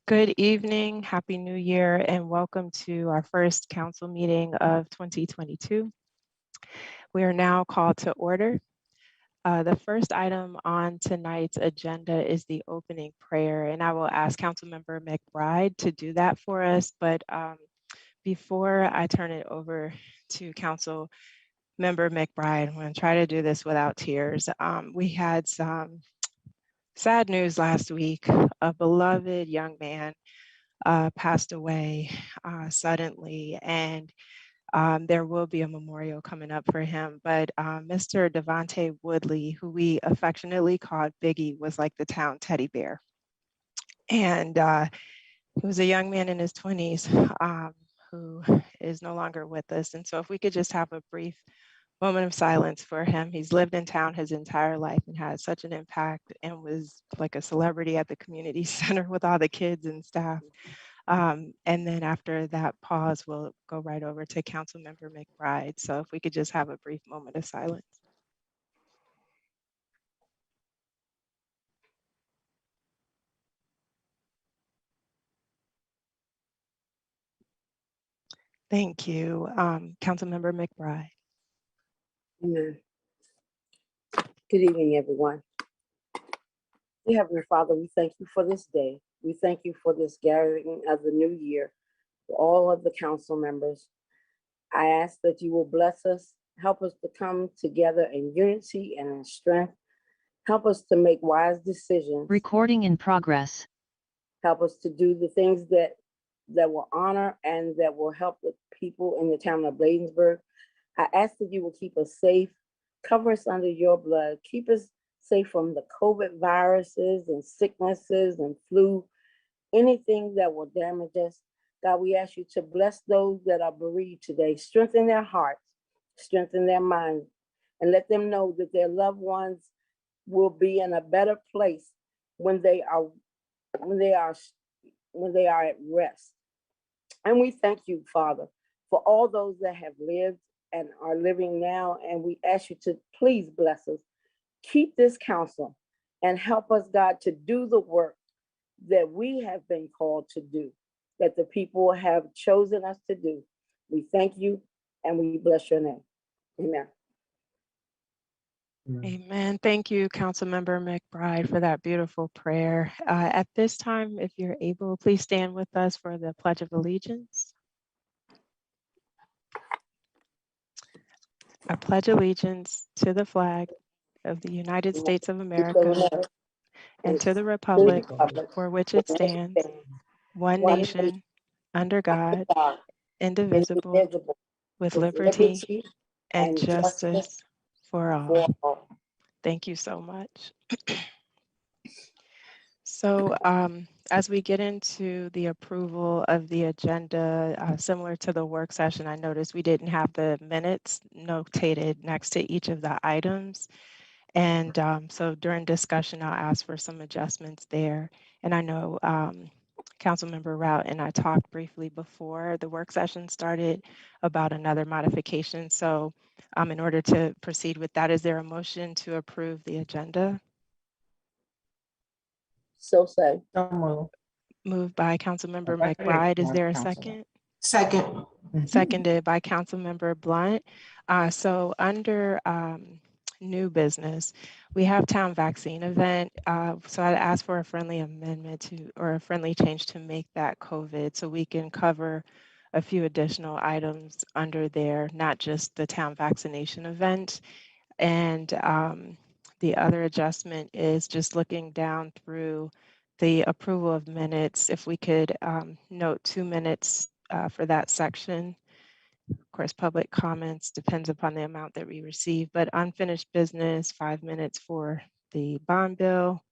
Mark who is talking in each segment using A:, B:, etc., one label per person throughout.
A: Good evening, Happy New Year, and welcome to our first council meeting of 2022. We are now called to order. The first item on tonight's agenda is the opening prayer, and I will ask Councilmember McBride to do that for us. But before I turn it over to Councilmember McBride, I'm going to try to do this without tears. We had some sad news last week. A beloved young man passed away suddenly, and there will be a memorial coming up for him. But Mr. Devontae Woodley, who we affectionately called Biggie, was like the town teddy bear. And he was a young man in his 20s who is no longer with us. And so if we could just have a brief moment of silence for him. He's lived in town his entire life and had such an impact and was like a celebrity at the community center with all the kids and staff. And then after that pause, we'll go right over to Councilmember McBride. So if we could just have a brief moment of silence. Thank you. Councilmember McBride.
B: Amen. Good evening, everyone. Dear Heavenly Father, we thank you for this day. We thank you for this gathering of the new year, for all of the council members. I ask that you will bless us, help us to come together in unity and in strength. Help us to make wise decisions.
C: Recording in progress.
B: Help us to do the things that will honor and that will help the people in the town of Bladensburg. I ask that you will keep us safe, cover us under your blood, keep us safe from the COVID viruses and sicknesses and flu, anything that will damage us. God, we ask you to bless those that are bereaved today, strengthen their hearts, strengthen their minds, and let them know that their loved ones will be in a better place when they are at rest. And we thank you, Father, for all those that have lived and are living now. And we ask you to please bless us. Keep this council and help us, God, to do the work that we have been called to do, that the people have chosen us to do. We thank you and we bless your name. Amen.
A: Amen. Thank you, Councilmember McBride, for that beautiful prayer. At this time, if you're able, please stand with us for the Pledge of Allegiance. I pledge allegiance to the flag of the United States of America and to the republic for which it stands, one nation, under God, indivisible, with liberty and justice for all. Thank you so much. So as we get into the approval of the agenda, similar to the work session, I noticed we didn't have the minutes notated next to each of the items. And so during discussion, I'll ask for some adjustments there. And I know Councilmember Rout and I talked briefly before the work session started about another modification. So in order to proceed with that, is there a motion to approve the agenda?
B: So say.
A: Moved by Councilmember McBride. Is there a second?
D: Second.
A: Seconded by Councilmember Blunt. So under new business, we have town vaccine event. So I'd ask for a friendly amendment or a friendly change to make that COVID so we can cover a few additional items under there, not just the town vaccination event. And the other adjustment is just looking down through the approval of minutes. If we could note 2 minutes for that section. Of course, public comments depends upon the amount that we receive, but unfinished business, 5 minutes for the bond bill.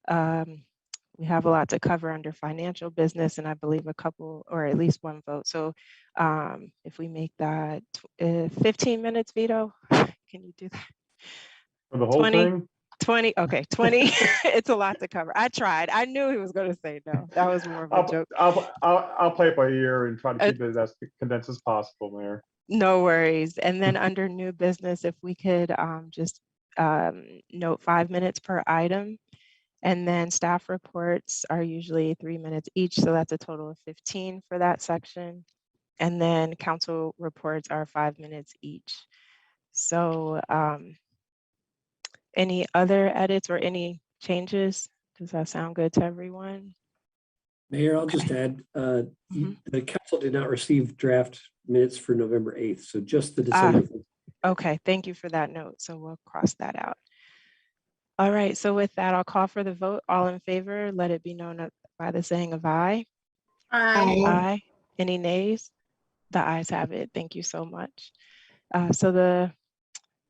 A: We have a lot to cover under financial business, and I believe a couple or at least one vote. So if we make that 15 minutes, Vito, can you do that?
E: For the whole thing?
A: 20, okay, 20. It's a lot to cover. I tried. I knew he was going to say no. That was more of a joke.
E: I'll play it by ear and try to keep it as condensed as possible, Mayor.
A: No worries. And then under new business, if we could just note 5 minutes per item. And then staff reports are usually 3 minutes each, so that's a total of 15 for that section. And then council reports are 5 minutes each. So any other edits or any changes? Does that sound good to everyone?
C: Mayor, I'll just add, the council did not receive draft minutes for November 8th, so just the December.
A: Okay, thank you for that note. So we'll cross that out. All right, so with that, I'll call for the vote. All in favor, let it be known by the saying of aye.
B: Aye.
A: Aye. Any nays? The ayes have it. Thank you so much. So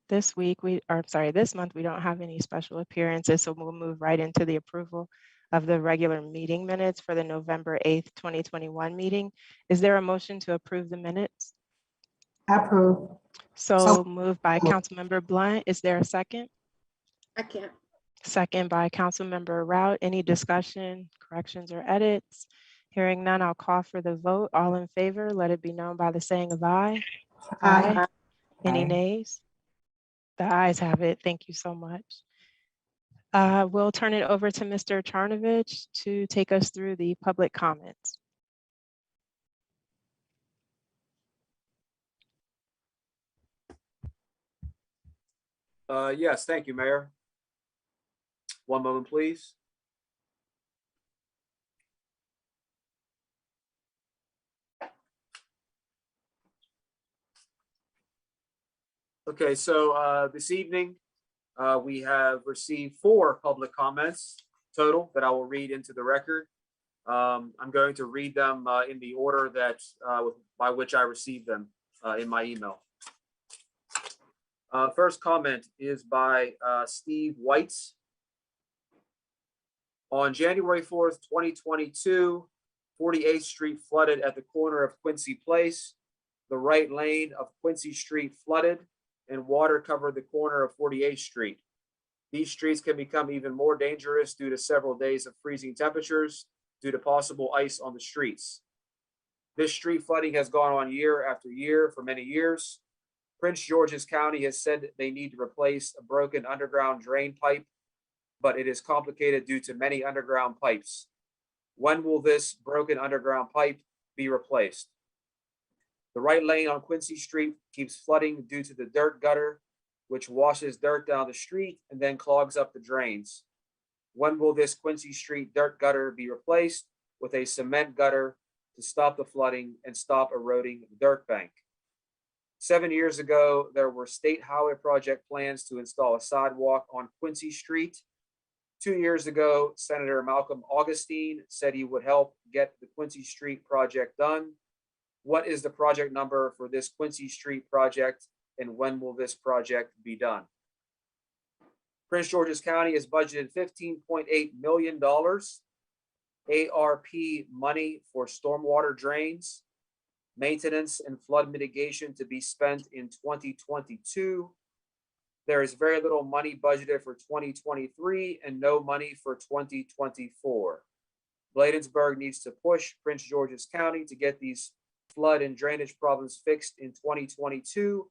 A: this month, we don't have any special appearances, so we'll move right into the approval of the regular meeting minutes for the November 8th, 2021 meeting. Is there a motion to approve the minutes?
B: Approve.
A: So moved by Councilmember Blunt. Is there a second?
B: I can't.
A: Second by Councilmember Rout. Any discussion, corrections, or edits? Hearing none, I'll call for the vote. All in favor, let it be known by the saying of aye. Aye. Any nays? The ayes have it. Thank you so much. We'll turn it over to Mr. Charnovich to take us through the public comments.
D: Yes, thank you, Mayor. One moment, please. Okay, so this evening, we have received 4 public comments total that I will read into the record. I'm going to read them in the order that by which I received them in my email. First comment is by Steve Whites. On January 4th, 2022, 48th Street flooded at the corner of Quincy Place. The right lane of Quincy Street flooded and water covered the corner of 48th Street. These streets can become even more dangerous due to several days of freezing temperatures due to possible ice on the streets. This street flooding has gone on year after year for many years. Prince George's County has said they need to replace a broken underground drain pipe, but it is complicated due to many underground pipes. When will this broken underground pipe be replaced? The right lane on Quincy Street keeps flooding due to the dirt gutter, which washes dirt down the street and then clogs up the drains. When will this Quincy Street dirt gutter be replaced with a cement gutter to stop the flooding and stop eroding the dirt bank? 7 years ago, there were state highway project plans to install a sidewalk on Quincy Street. 2 years ago, Senator Malcolm Augustine said he would help get the Quincy Street project done. What is the project number for this Quincy Street project, and when will this project be done? Prince George's County has budgeted $15.8 million ARP money for stormwater drains, maintenance, and flood mitigation to be spent in 2022. There is very little money budgeted for 2023 and no money for 2024. Bladensburg needs to push Prince George's County to get these flood and drainage problems fixed in 2022,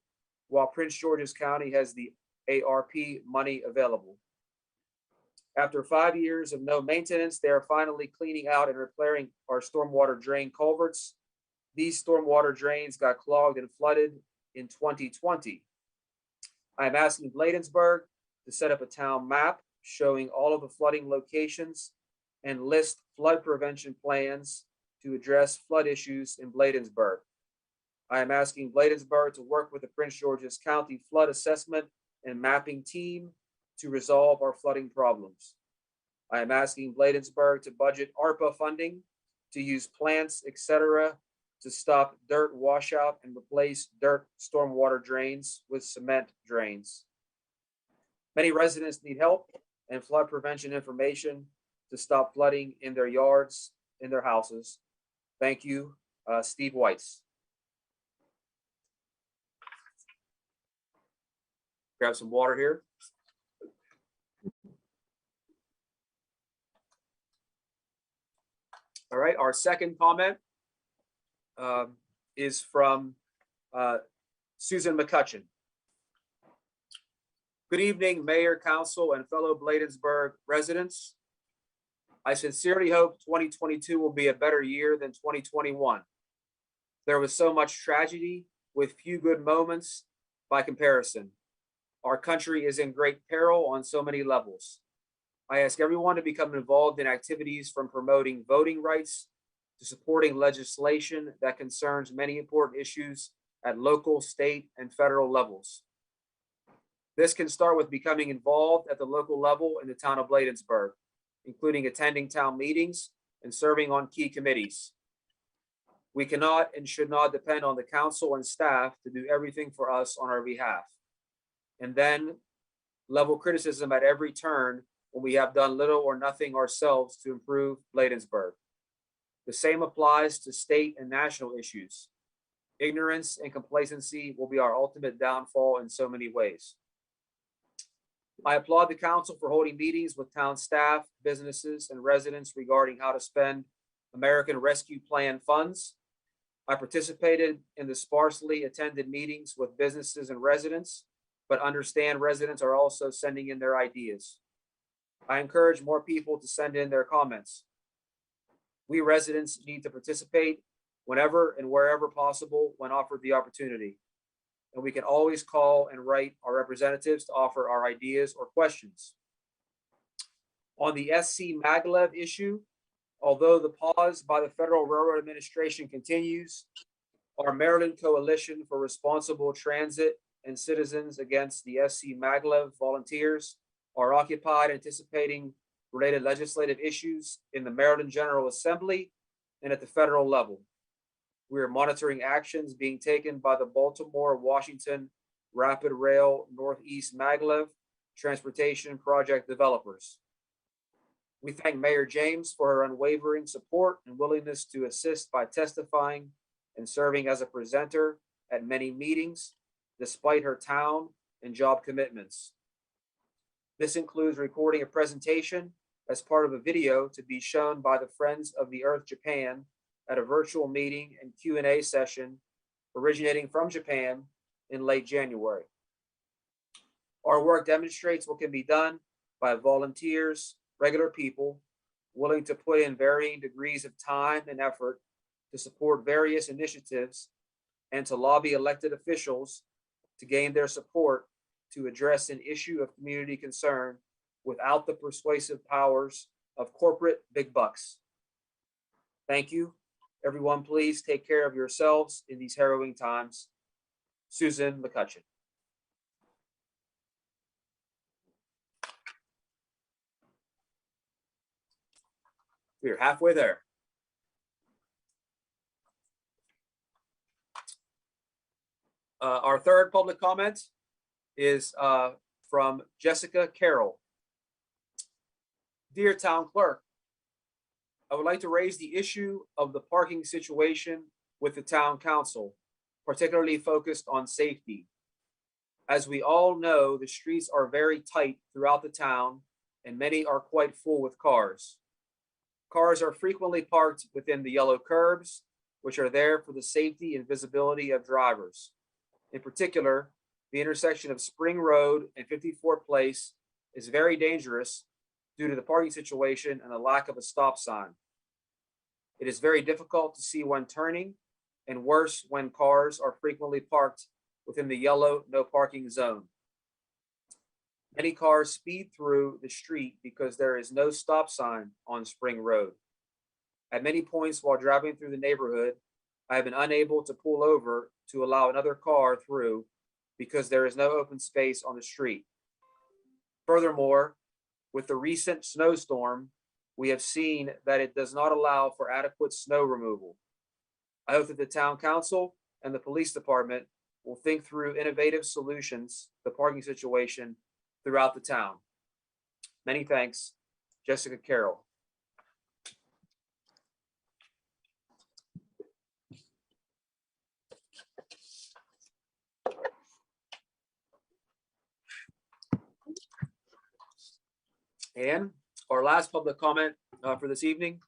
D: while Prince George's County has the ARP money available. After 5 years of no maintenance, they are finally cleaning out and repairing our stormwater drain culverts. These stormwater drains got clogged and flooded in 2020. I'm asking Bladensburg to set up a town map showing all of the flooding locations and list flood prevention plans to address flood issues in Bladensburg. I am asking Bladensburg to work with the Prince George's County Flood Assessment and Mapping Team to resolve our flooding problems. I am asking Bladensburg to budget ARPA funding to use plants, etc., to stop dirt washout and replace dirt stormwater drains with cement drains. Many residents need help and flood prevention information to stop flooding in their yards, in their houses. Thank you, Steve Whites. Grab some water here. All right, our second comment is from Susan McCutcheon. Good evening, Mayor, Council, and fellow Bladensburg residents. I sincerely hope 2022 will be a better year than 2021. There was so much tragedy with few good moments by comparison. Our country is in great peril on so many levels. I ask everyone to become involved in activities from promoting voting rights to supporting legislation that concerns many important issues at local, state, and federal levels. This can start with becoming involved at the local level in the town of Bladensburg, including attending town meetings and serving on key committees. We cannot and should not depend on the council and staff to do everything for us on our behalf, and then level criticism at every turn when we have done little or nothing ourselves to improve Bladensburg. The same applies to state and national issues. Ignorance and complacency will be our ultimate downfall in so many ways. I applaud the council for holding meetings with town staff, businesses, and residents regarding how to spend American Rescue Plan funds. I participated in the sparsely attended meetings with businesses and residents, but understand residents are also sending in their ideas. I encourage more people to send in their comments. We residents need to participate whenever and wherever possible when offered the opportunity. And we can always call and write our representatives to offer our ideas or questions. On the SC Maglev issue, although the pause by the Federal Railroad Administration continues, our Maryland Coalition for Responsible Transit and Citizens Against the SC Maglev volunteers are occupied anticipating related legislative issues in the Maryland General Assembly and at the federal level. We are monitoring actions being taken by the Baltimore-Washington Rapid Rail Northeast Maglev Transportation Project developers. We thank Mayor James for her unwavering support and willingness to assist by testifying and serving as a presenter at many meetings, despite her town and job commitments. This includes recording a presentation as part of a video to be shown by the Friends of the Earth Japan at a virtual meeting and Q&A session originating from Japan in late January. Our work demonstrates what can be done by volunteers, regular people willing to put in varying degrees of time and effort to support various initiatives and to lobby elected officials to gain their support to address an issue of community concern without the persuasive powers of corporate big bucks. Thank you. Everyone, please take care of yourselves in these harrowing times. Susan McCutcheon. We're halfway there. Our third public comment is from Jessica Carroll. Dear Town Clerk, I would like to raise the issue of the parking situation with the Town Council, particularly focused on safety. As we all know, the streets are very tight throughout the town and many are quite full with cars. Cars are frequently parked within the yellow curbs, which are there for the safety and visibility of drivers. In particular, the intersection of Spring Road and 54th Place is very dangerous due to the parking situation and the lack of a stop sign. It is very difficult to see when turning, and worse when cars are frequently parked within the yellow no parking zone. Many cars speed through the street because there is no stop sign on Spring Road. At many points while driving through the neighborhood, I have been unable to pull over to allow another car through because there is no open space on the street. Furthermore, with the recent snowstorm, we have seen that it does not allow for adequate snow removal. I hope that the Town Council and the Police Department will think through innovative solutions to the parking situation throughout the town. Many thanks, Jessica Carroll. And our last public comment for this evening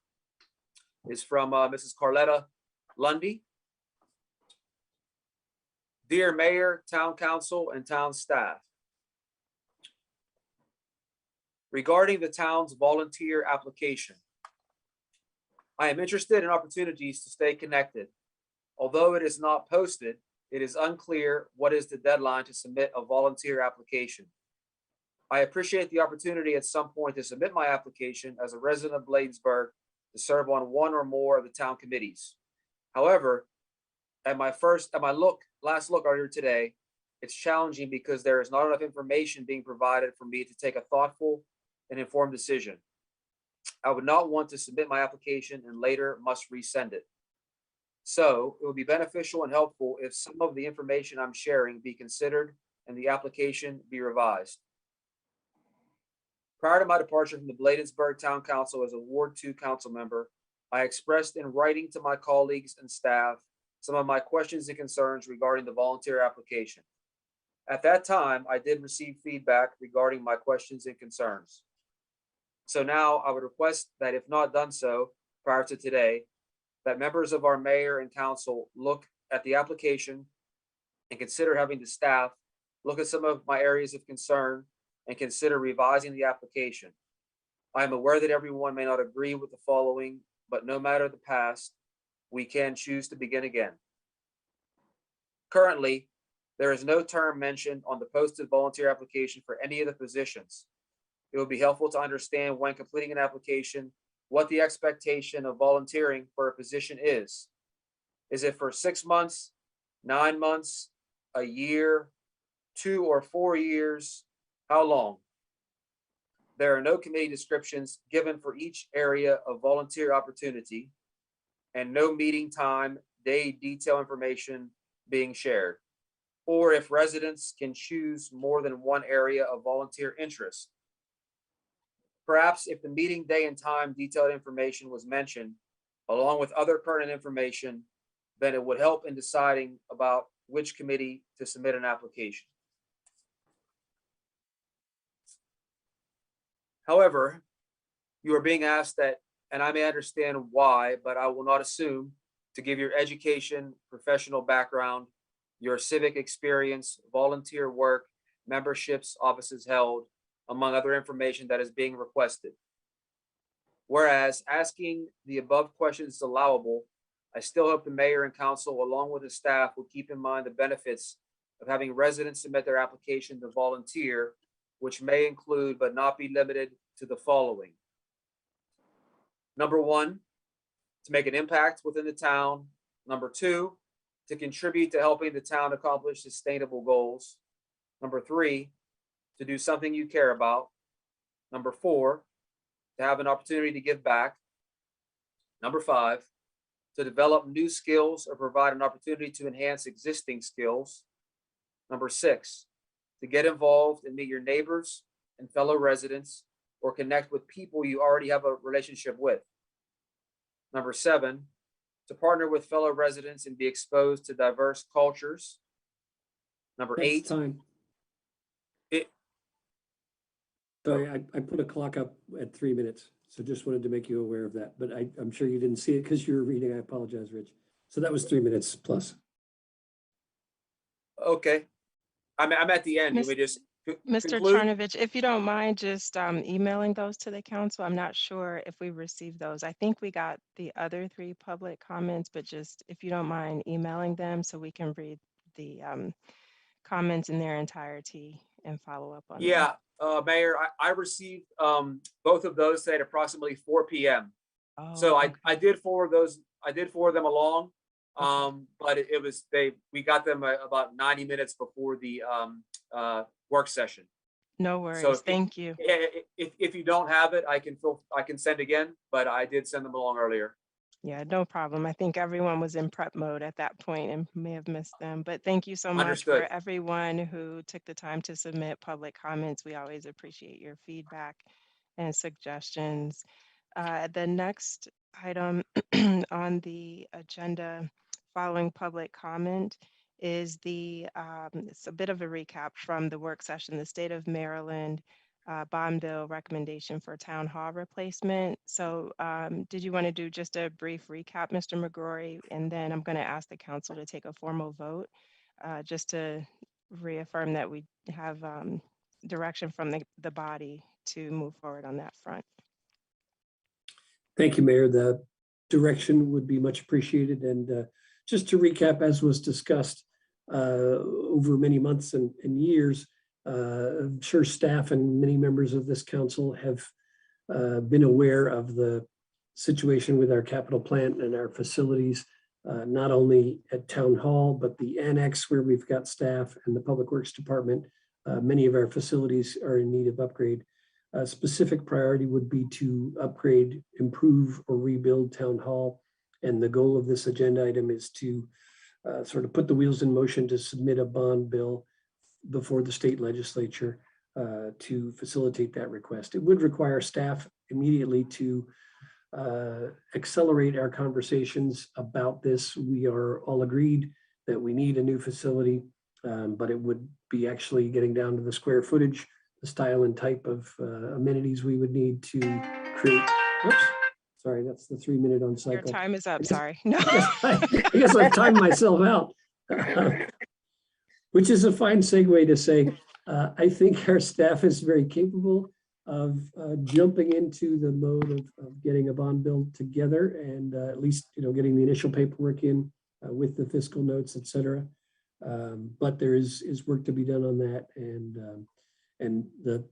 D: is from Mrs. Carletta Lundy. Dear Mayor, Town Council, and Town staff, regarding the town's volunteer application. I am interested in opportunities to stay connected. Although it is not posted, it is unclear what is the deadline to submit a volunteer application. I appreciate the opportunity at some point to submit my application as a resident of Bladensburg to serve on one or more of the town committees. However, at my last look earlier today, it's challenging because there is not enough information being provided for me to take a thoughtful and informed decision. I would not want to submit my application and later must resend it. So it would be beneficial and helpful if some of the information I'm sharing be considered and the application be revised. Prior to my departure from the Bladensburg Town Council as a Ward 2 council member, I expressed in writing to my colleagues and staff some of my questions and concerns regarding the volunteer application. At that time, I did receive feedback regarding my questions and concerns. So now I would request that if not done so prior to today, that members of our mayor and council look at the application and consider having the staff look at some of my areas of concern and consider revising the application. I am aware that everyone may not agree with the following, but no matter the past, we can choose to begin again. Currently, there is no term mentioned on the posted volunteer application for any of the positions. It would be helpful to understand when completing an application, what the expectation of volunteering for a position is. Is it for 6 months, 9 months, a year, 2 or 4 years? How long? There are no committee descriptions given for each area of volunteer opportunity and no meeting time, day detail information being shared, or if residents can choose more than one area of volunteer interest. Perhaps if the meeting day and time detailed information was mentioned, along with other pertinent information, then it would help in deciding about which committee to submit an application. However, you are being asked that, and I may understand why, but I will not assume, to give your education, professional background, your civic experience, volunteer work, memberships, offices held, among other information that is being requested. Whereas asking the above questions is allowable, I still hope the mayor and council, along with the staff, will keep in mind the benefits of having residents submit their application to volunteer, which may include but not be limited to the following. Number 1, to make an impact within the town. Number 2, to contribute to helping the town accomplish sustainable goals. Number 3, to do something you care about. Number 4, to have an opportunity to give back. Number 5, to develop new skills or provide an opportunity to enhance existing skills. Number 6, to get involved and meet your neighbors and fellow residents or connect with people you already have a relationship with. Number 7, to partner with fellow residents and be exposed to diverse cultures. Number
C: That's
D: 8.
C: time. Sorry, I put a clock up at 3 minutes, so just wanted to make you aware of that, but I'm sure you didn't see it because you were reading. I apologize, Rich. So that was 3 minutes plus.
D: Okay. I'm at the end.
A: Miss-
D: Can we just
A: Mr.
D: conclude?
A: Charnovich, if you don't mind just emailing those to the council, I'm not sure if we received those. I think we got the other 3 public comments, but just if you don't mind emailing them so we can read the comments in their entirety and follow up on them.
D: Yeah, Mayor, I received both of those at approximately 4 p.m. So
A: Oh,
D: I did forward those. I did forward them along, but we got them about 90 minutes before the work session.
A: no worries. Thank you.
D: If you don't have it, I can send again, but I did send them along earlier.
A: Yeah, no problem. I think everyone was in prep mode at that point and may have missed them. But thank you so much
D: Understood.
A: for everyone who took the time to submit public comments. We always appreciate your feedback and suggestions. The next item on the agenda following public comment is it's a bit of a recap from the work session, the State of Maryland bond bill recommendation for town hall replacement. So did you want to do just a brief recap, Mr. McGrory? And then I'm going to ask the council to take a formal vote just to reaffirm that we have direction from the body to move forward on that front.
C: Thank you, Mayor. The direction would be much appreciated. And just to recap, as was discussed over many months and years, I'm sure staff and many members of this council have been aware of the situation with our capital plant and our facilities, not only at Town Hall, but the annex where we've got staff and the Public Works Department. Many of our facilities are in need of upgrade. A specific priority would be to upgrade, improve, or rebuild Town Hall. And the goal of this agenda item is to sort of put the wheels in motion to submit a bond bill before the state legislature to facilitate that request. It would require staff immediately to accelerate our conversations about this. We are all agreed that we need a new facility, but it would be actually getting down to the square footage, the style and type of amenities we would need to create. Oops, sorry, that's the 3-minute on cycle.
A: Your time is up, sorry. No.
C: I guess I've timed myself out, which is a fine segue to say, I think our staff is very capable of jumping into the mode of getting a bond bill together and at least, getting the initial paperwork in with the fiscal notes, et cetera. But there is work to be done on that. And the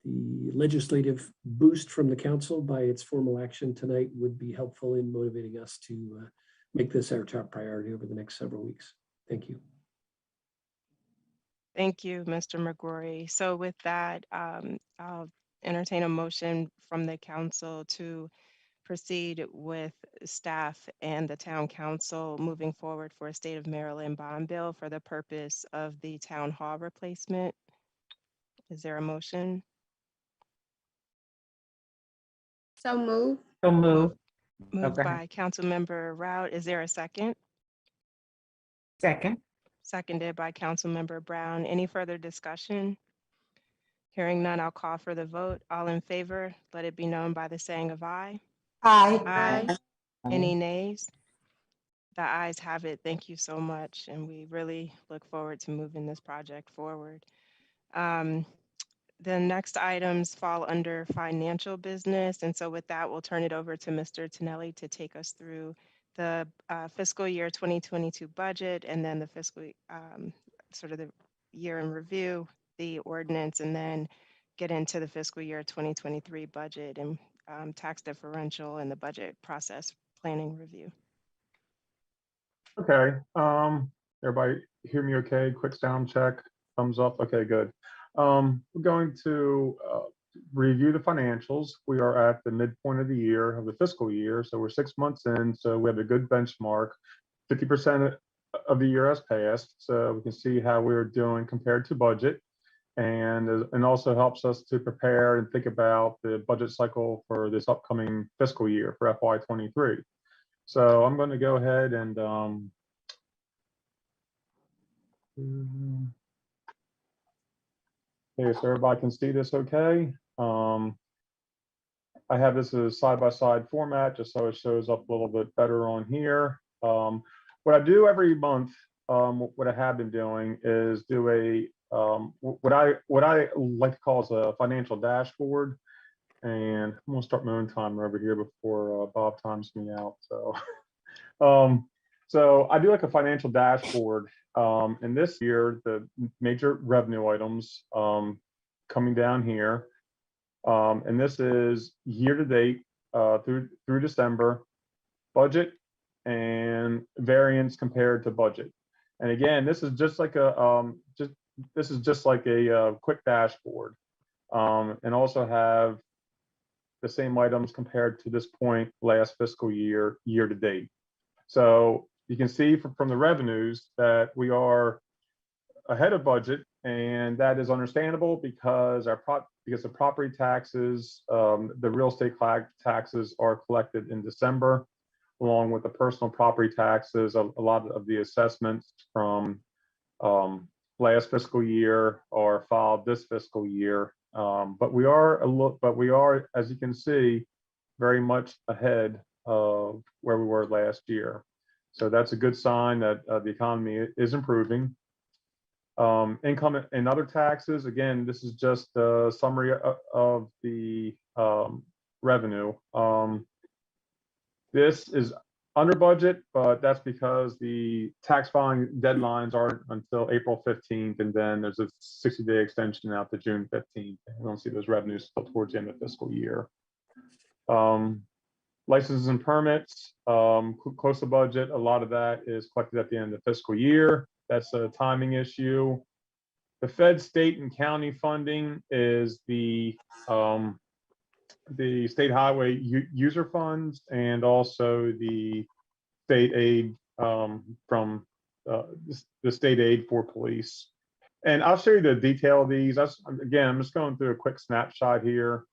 C: legislative boost from the council by its formal action tonight would be helpful in motivating us to make this our top priority over the next several weeks. Thank you.
A: Thank you, Mr. McGrory. So with that, I'll entertain a motion from the council to proceed with staff and the town council moving forward for a state of Maryland bond bill for the purpose of the town hall replacement. Is there a motion?
F: So move.
G: So move.
A: Moved
G: Okay.
A: by Councilmember Rout. Is there a second?
G: Second.
A: Seconded by Councilmember Brown. Any further discussion? Hearing none, I'll call for the vote. All in favor, let it be known by the saying of aye.
G: Aye.
A: Aye. Any nays? The ayes have it. Thank you so much. And we really look forward to moving this project forward. The next items fall under financial business. And so with that, we'll turn it over to Mr. Tonelli to take us through the fiscal year 2022 budget and then the fiscal, sort of the year in review, the ordinance, and then get into the fiscal year 2023 budget and tax differential and the budget process planning review.
E: Okay, everybody hear me okay? Quick sound check, thumbs up, okay, good. We're going to review the financials. We are at the midpoint of the year, of the fiscal year, so we're 6 months in, so we have a good benchmark. 50% of the year has passed, so we can see how we're doing compared to budget. And also helps us to prepare and think about the budget cycle for this upcoming fiscal year for FY23. So I'm going to go ahead and okay, so everybody can see this okay. I have this as side-by-side format just so it shows up a little bit better on here. What I do every month, what I have been doing is do a what I like to call is a financial dashboard. And I'm gonna start my own timer over here before Bob times me out. So, so I do like a financial dashboard. And this year, the major revenue items coming down here. And this is year to date through December, budget and variance compared to budget. And again, this is just like a quick dashboard, and also have the same items compared to this point last fiscal year, year to date. So you can see from the revenues that we are ahead of budget, and that is understandable because the property taxes, the real estate taxes are collected in December, along with the personal property taxes. A lot of the assessments from last fiscal year are filed this fiscal year. But we are, as you can see, very much ahead of where we were last year. So that's a good sign that the economy is improving. Income and other taxes, again, this is just a summary of the revenue. This is under budget, but that's because the tax filing deadlines aren't until April 15th, and then there's a 60-day extension out to June 15th. We don't see those revenues till towards the end of the fiscal year. Licenses and permits, close to budget. A lot of that is collected at the end of the fiscal year. That's a timing issue. The Fed, state, and county funding is the state highway user funds and also the state aid from the state aid for police. And I'll show you the detail of these. Again, I'm just going through a quick snapshot here.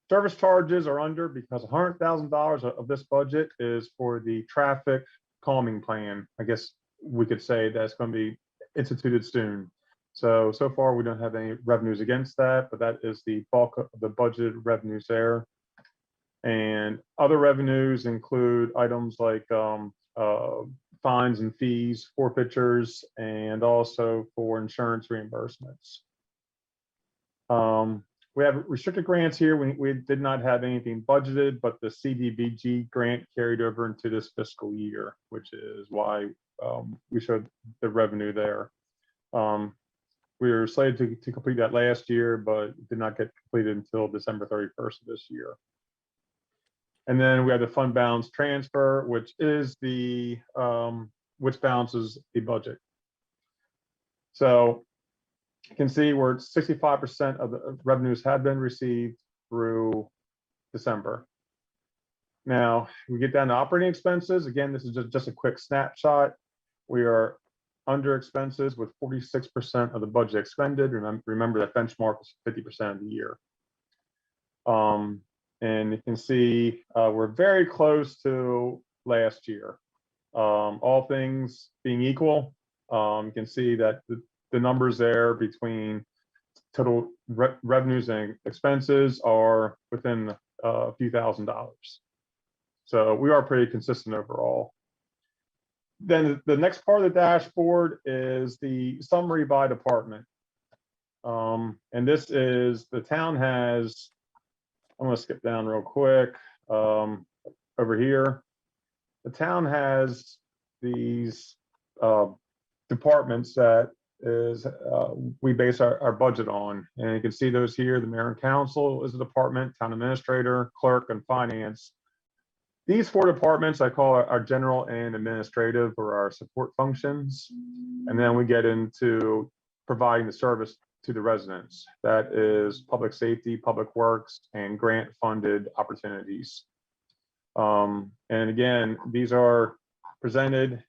E: Service charges are under because $100,000 of this budget is for the traffic calming plan. I guess we could say that's going to be instituted soon. So far we don't have any revenues against that, but that is the bulk of the budgeted revenues there. And other revenues include items like fines and fees, forfeitures, and also for insurance reimbursements. We have restricted grants here. We did not have anything budgeted, but the CDBG grant carried over into this fiscal year, which is why we showed the revenue there. We were slated to complete that last year, but did not get completed until December 31st of this year. And then we have the fund balance transfer, which is the which balances the budget. So you can see we're 65% of the revenues have been received through December. Now we get down to operating expenses. Again, this is just a quick snapshot. We are under expenses with 46% of the budget expended. Remember that benchmark was 50% of the year. And you can see we're very close to last year. All things being equal, you can see that the numbers there between total revenues and expenses are within a few $1,000s. So we are pretty consistent overall. Then the next part of the dashboard is the summary by department. And this is the town has, I'm going to skip down real quick over here. The town has these departments that is we base our budget on, and you can see those here. The mayor and council is a department, town administrator, clerk, and finance. These four departments I call our general and administrative, or our support functions. And then we get into providing the service to the residents. That is public safety, public works, and grant funded opportunities. And again, these are presented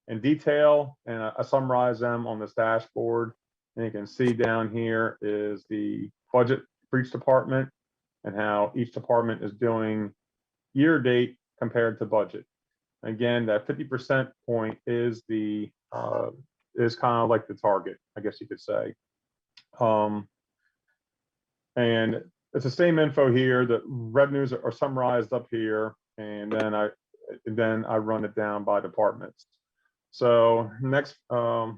E: in detail, and I summarize them on this dashboard. And you can see down here is the budget for each department and how each department is doing year to date compared to budget. Again, that 50% point is the is kind of like the target, I guess you could say. And it's the same info here. The revenues are summarized up here, and then I run it down by departments. So next 5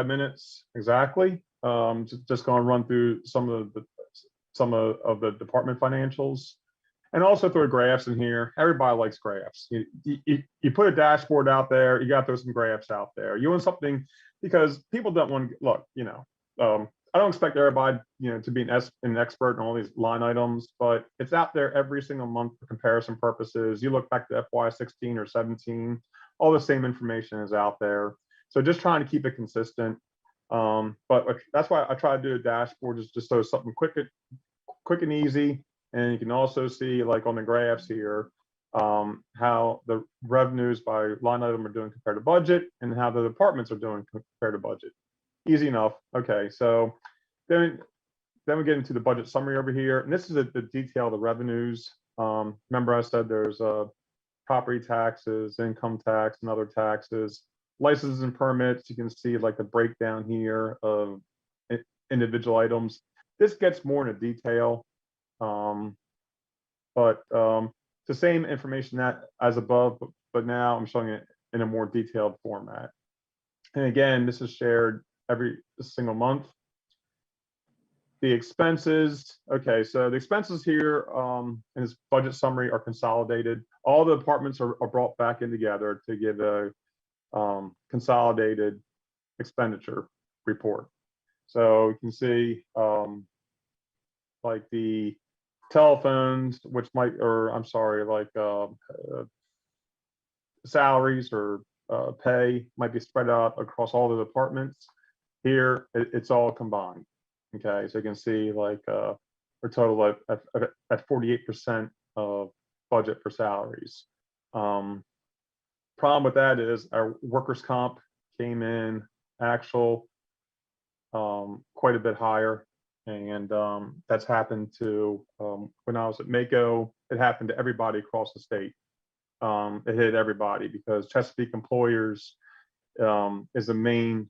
E: minutes exactly. Just going to run through some of the department financials. And also throw graphs in here. Everybody likes graphs. You put a dashboard out there, you got to throw some graphs out there. You want something, because people don't want to look, I don't expect everybody, to be an expert in all these line items, but it's out there every single month for comparison purposes. You look back to FY16 or 17, all the same information is out there. So just trying to keep it consistent. But that's why I try to do a dashboard, just so something quick and easy. And you can also see, like on the graphs here, how the revenues by line item are doing compared to budget, and how the departments are doing compared to budget. Easy enough. Okay, so then we get into the budget summary over here, and this is the detail of the revenues. Remember I said there's property taxes, income tax, and other taxes, licenses and permits. You can see like the breakdown here of individual items. This gets more into detail. But the same information that as above, but now I'm showing it in a more detailed format. And again, this is shared every single month. The expenses, okay, so the expenses here in this budget summary are consolidated. All the departments are brought back in together to give a consolidated expenditure report. So you can see like the telephones, which might, or I'm sorry, like salaries or pay might be spread out across all the departments. Here, it's all combined. Okay, so you can see like we're total at 48% of budget for salaries. Problem with that is our workers' comp came in actual quite a bit higher, and that's happened to when I was at Mako, it happened to everybody across the state. It hit everybody because Chesapeake Employers is the main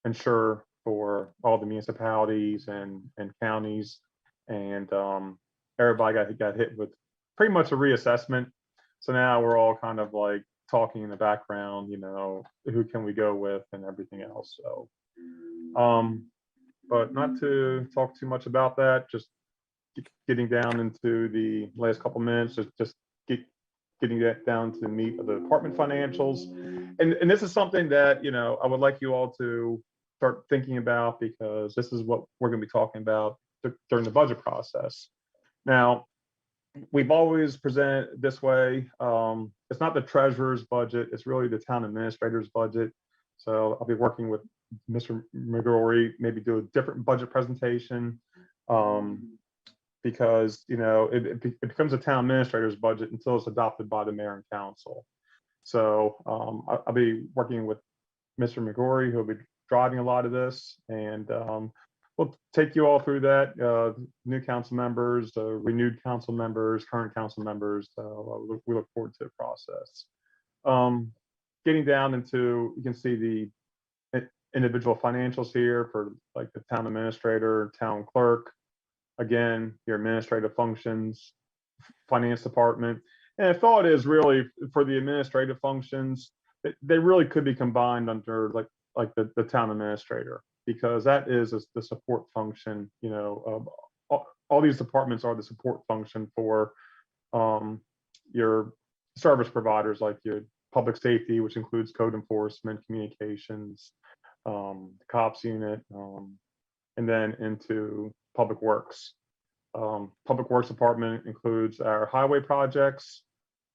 E: insurer for all the municipalities and counties, and everybody got hit with pretty much a reassessment. So now we're all kind of like talking in the background, you know, who can we go with and everything else. So, but not to talk too much about that, just getting down into the last couple minutes, just getting that down to the meat of the department financials. And this is something that, you know, I would like you all to start thinking about, because this is what we're going to be talking about during the budget process. Now, we've always presented this way. It's not the treasurer's budget, it's really the town administrator's budget. So I'll be working with Mr. McGrory, maybe do a different budget presentation, because, you know, it becomes a town administrator's budget until it's adopted by the mayor and council. So I'll be working with Mr. McGrory, who'll be driving a lot of this, and we'll take you all through that. New council members, renewed council members, current council members. We look forward to the process. Getting down into, you can see the individual financials here for like the town administrator, town clerk, again, your administrative functions, finance department. And I thought is really for the administrative functions, they really could be combined under like the town administrator, because that is the support function. You know, all these departments are the support function for your service providers, like your public safety, which includes code enforcement, communications, the cops unit, and then into public works. Public works department includes our highway projects,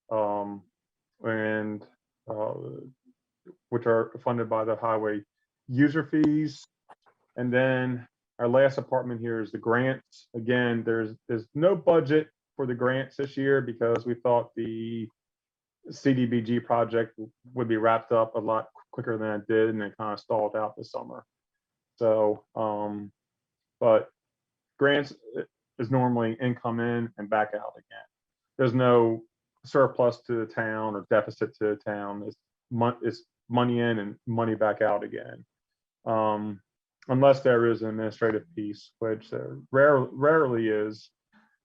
E: and which are funded by the highway user fees. And then our last department here is the grants. Again, there's no budget for the grants this year because we thought the CDBG project would be wrapped up a lot quicker than it did, and it kind of stalled out this summer. So, but grants is normally income in and back out again. There's no surplus to the town or deficit to the town. It's money in and money back out again, unless there is an administrative piece, which there rarely is.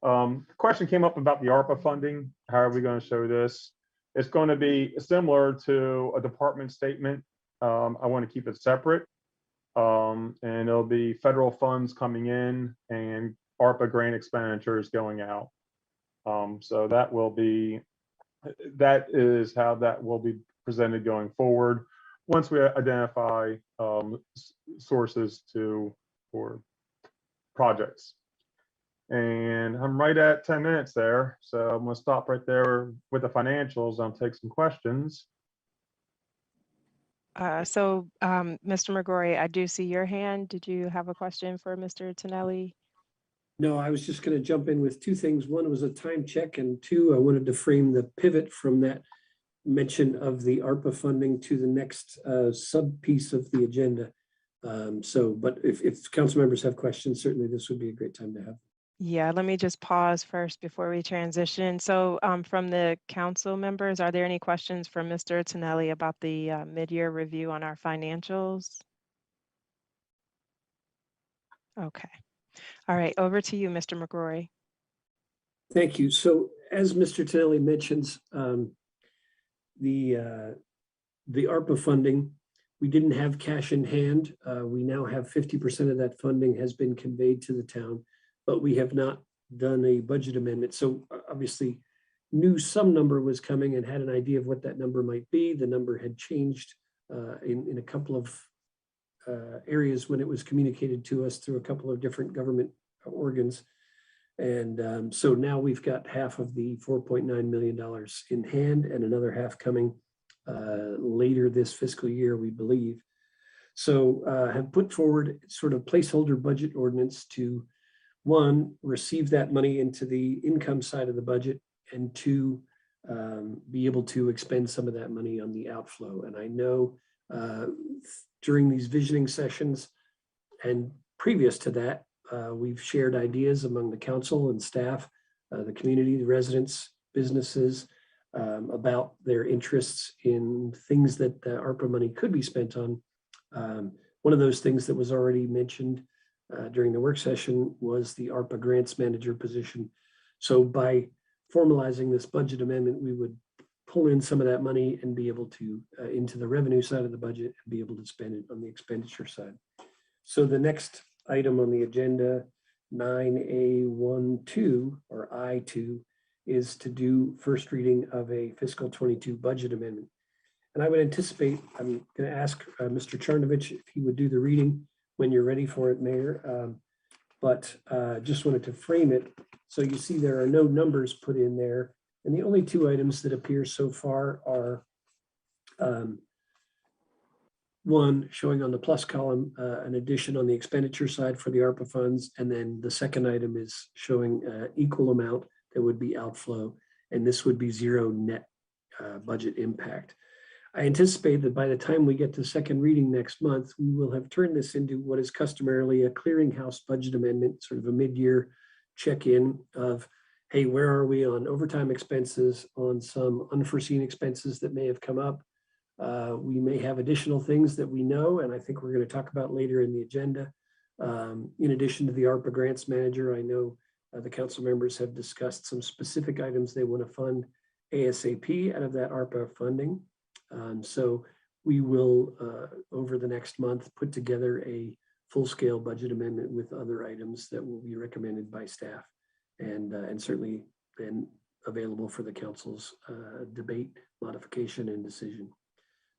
E: The question came up about the ARPA funding. How are we going to show this? It's going to be similar to a department statement. I want to keep it separate, and it'll be federal funds coming in and ARPA grant expenditures going out. So that is how that will be presented going forward once we identify sources for projects. And I'm right at 10 minutes there, so I'm going to stop right there with the financials. I'll take some questions.
A: So Mr. McGrory, I do see your hand. Did you have a question for Mr. Tonelli?
C: No, I was just going to jump in with two things. One was a time check, and two, I wanted to frame the pivot from that mention of the ARPA funding to the next sub piece of the agenda. But if council members have questions, certainly this would be a great time to have.
A: Yeah, let me just pause first before we transition. So from the council members, are there any questions for Mr. Tonelli about the mid-year review on our financials? Okay. All right, over to you, Mr. McGrory.
C: Thank you. So as Mr. Tonelli mentions, the ARPA funding we didn't have cash in hand. We now have 50% of that funding has been conveyed to the town, but we have not done a budget amendment. So obviously knew some number was coming and had an idea of what that number might be. The number had changed in a couple of areas when it was communicated to us through a couple of different government organs. And so now we've got half of the $4.9 million in hand and another half coming later this fiscal year, we believe. So have put forward sort of placeholder budget ordinance to, one, receive that money into the income side of the budget, and two, be able to expend some of that money on the outflow. And I know during these visioning sessions and previous to that, we've shared ideas among the council and staff, the community, the residents, businesses, about their interests in things that ARPA money could be spent on. One of those things that was already mentioned during the work session was the ARPA grants manager position. So by formalizing this budget amendment, we would pull in some of that money and be able to into the revenue side of the budget and be able to spend it on the expenditure side. So the next item on the agenda, 9A12 or I2, is to do first reading of a fiscal 22 budget amendment. And I would anticipate, I'm going to ask Mr. Charnovich if he would do the reading when you're ready for it, Mayor. But just wanted to frame it. So you see there are no numbers put in there. And the only two items that appear so far are one, showing on the plus column, an addition on the expenditure side for the ARPA funds. And then the second item is showing equal amount that would be outflow. And this would be zero net budget impact. I anticipate that by the time we get to second reading next month, we will have turned this into what is customarily a clearinghouse budget amendment, sort of a mid-year check-in of, hey, where are we on overtime expenses, on some unforeseen expenses that may have come up. We may have additional things that we know, and I think we're going to talk about later in the agenda. In addition to the ARPA grants manager, I know the council members have discussed some specific items they want to fund ASAP out of that ARPA funding. So we will, over the next month, put together a full-scale budget amendment with other items that will be recommended by staff and certainly then available for the council's debate, modification, and decision.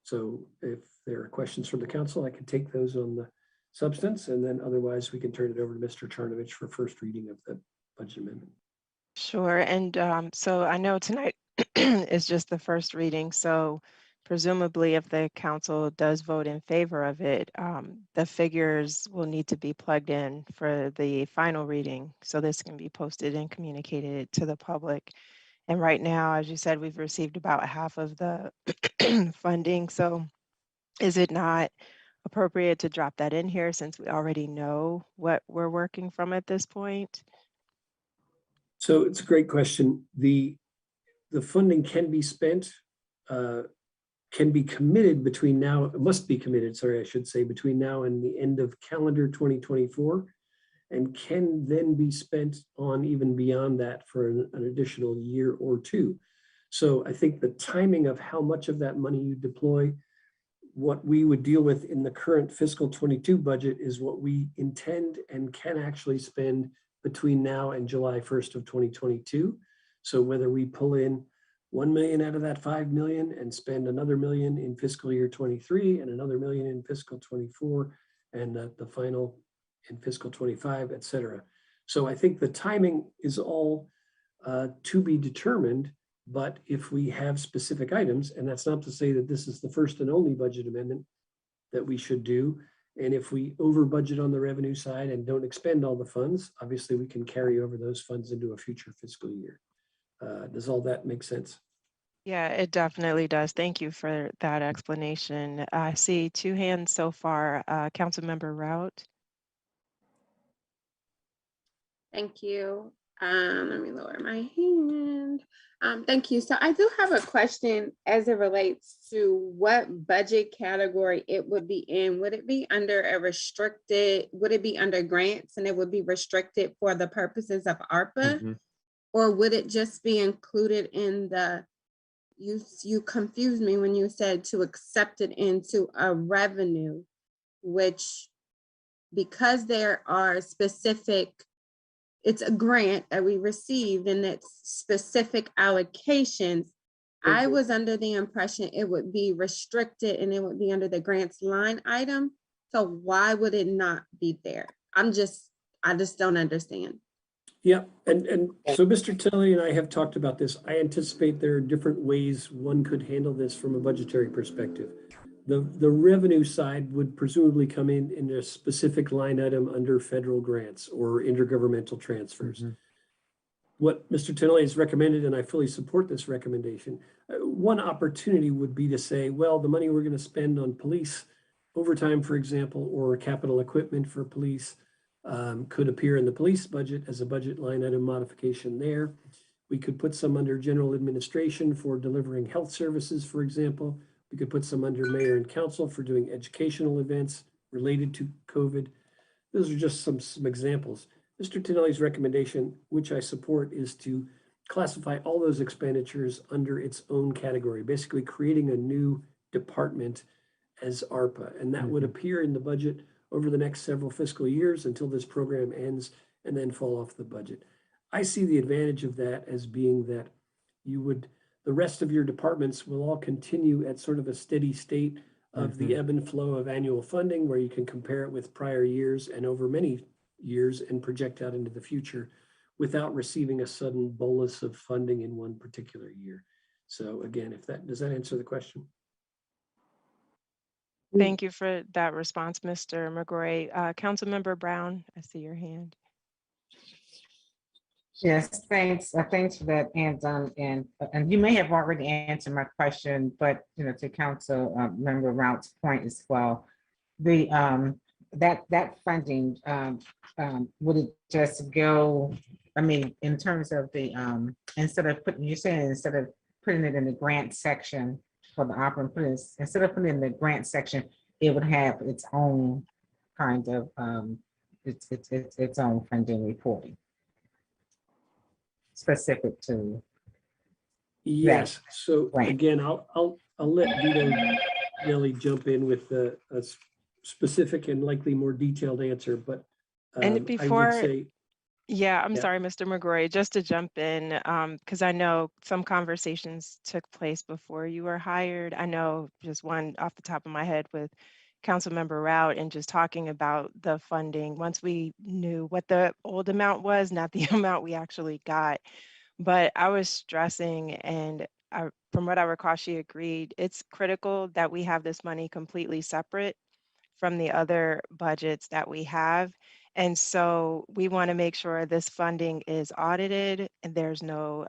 C: So if there are questions from the council, I can take those on the substance, and then otherwise we can turn it over to Mr. Charnovich for first reading of the budget amendment.
A: Sure. And so I know tonight is just the first reading. So presumably if the council does vote in favor of it, the figures will need to be plugged in for the final reading. So this can be posted and communicated to the public. And right now, as you said, we've received about half of the funding. So is it not appropriate to drop that in here since we already know what we're working from at this point?
C: So it's a great question. The funding can be spent, can be committed between now, it must be committed, sorry, I should say, between now and the end of calendar 2024, and can then be spent on even beyond that for an additional year or two. So I think the timing of how much of that money you deploy, what we would deal with in the current fiscal 22 budget is what we intend and can actually spend between now and July 1st of 2022. So whether we pull in 1 million out of that 5 million and spend another million in fiscal year 23 and another million in fiscal 24 and the final in fiscal 25, et cetera. So I think the timing is all to be determined, but if we have specific items, and that's not to say that this is the first and only budget amendment that we should do. And if we over budget on the revenue side and don't expend all the funds, obviously we can carry over those funds into a future fiscal year. Does all that make sense?
A: Yeah, it definitely does. Thank you for that explanation. I see two hands so far. Councilmember Rout.
F: Thank you. Let me lower my hand. Thank you. So I do have a question as it relates to what budget category it would be in. Would it be under a restricted, would it be under grants and it would be restricted for the purposes of ARPA?
E: Mm-hmm.
F: Or would it just be included in the you confused me when you said to accept it into a revenue, which, because there are specific, it's a grant that we received and it's specific allocations. I was under the impression it would be restricted and it would be under the grants line item. So why would it not be there? I just don't understand.
C: Yeah, and so Mr. Tilley and I have talked about this. I anticipate there are different ways one could handle this from a budgetary perspective. The revenue side would presumably come in a specific line item under federal grants or intergovernmental transfers. What Mr. Tilley has recommended, and I fully support this recommendation, one opportunity would be to say, well, the money we're going to spend on police overtime, for example, or capital equipment for police could appear in the police budget as a budget line item modification there. We could put some under general administration for delivering health services, for example. We could put some under mayor and council for doing educational events related to COVID. Those are just some examples. Mr. Tinelli's recommendation, which I support, is to classify all those expenditures under its own category, basically creating a new department as ARPA. And that would appear in the budget over the next several fiscal years until this program ends and then fall off the budget. I see the advantage of that as being that the rest of your departments will all continue at sort of a steady state of the ebb and flow of annual funding, where you can compare it with prior years and over many years and project out into the future without receiving a sudden bolus of funding in one particular year. So again, does that answer the question?
A: Thank you for that response, Mr. McGrory. Councilmember Brown, I see your hand.
G: Yes, thanks. Thanks for that, and you may have already answered my question, but to Council Member Route's point as well, the that funding would it just go? I mean, in terms of the instead of putting it in the grant section for the opera, instead of putting it in the grant section, it would have its own kind of its own funding reporting specific to.
C: Yes. So
G: Right.
C: again, I'll let Vito really jump in with a specific and likely more detailed answer, but
A: And
C: I
A: before,
C: would say,
A: yeah, I'm
C: Yeah.
A: sorry, Mr. McGrory, just to jump in, because I know some conversations took place before you were hired. I know just one off the top of my head with Councilmember Route and just talking about the funding, once we knew what the old amount was, not the amount we actually got. But I was stressing, and from what I recall, she agreed, it's critical that we have this money completely separate from the other budgets that we have. And so we want to make sure this funding is audited and there's no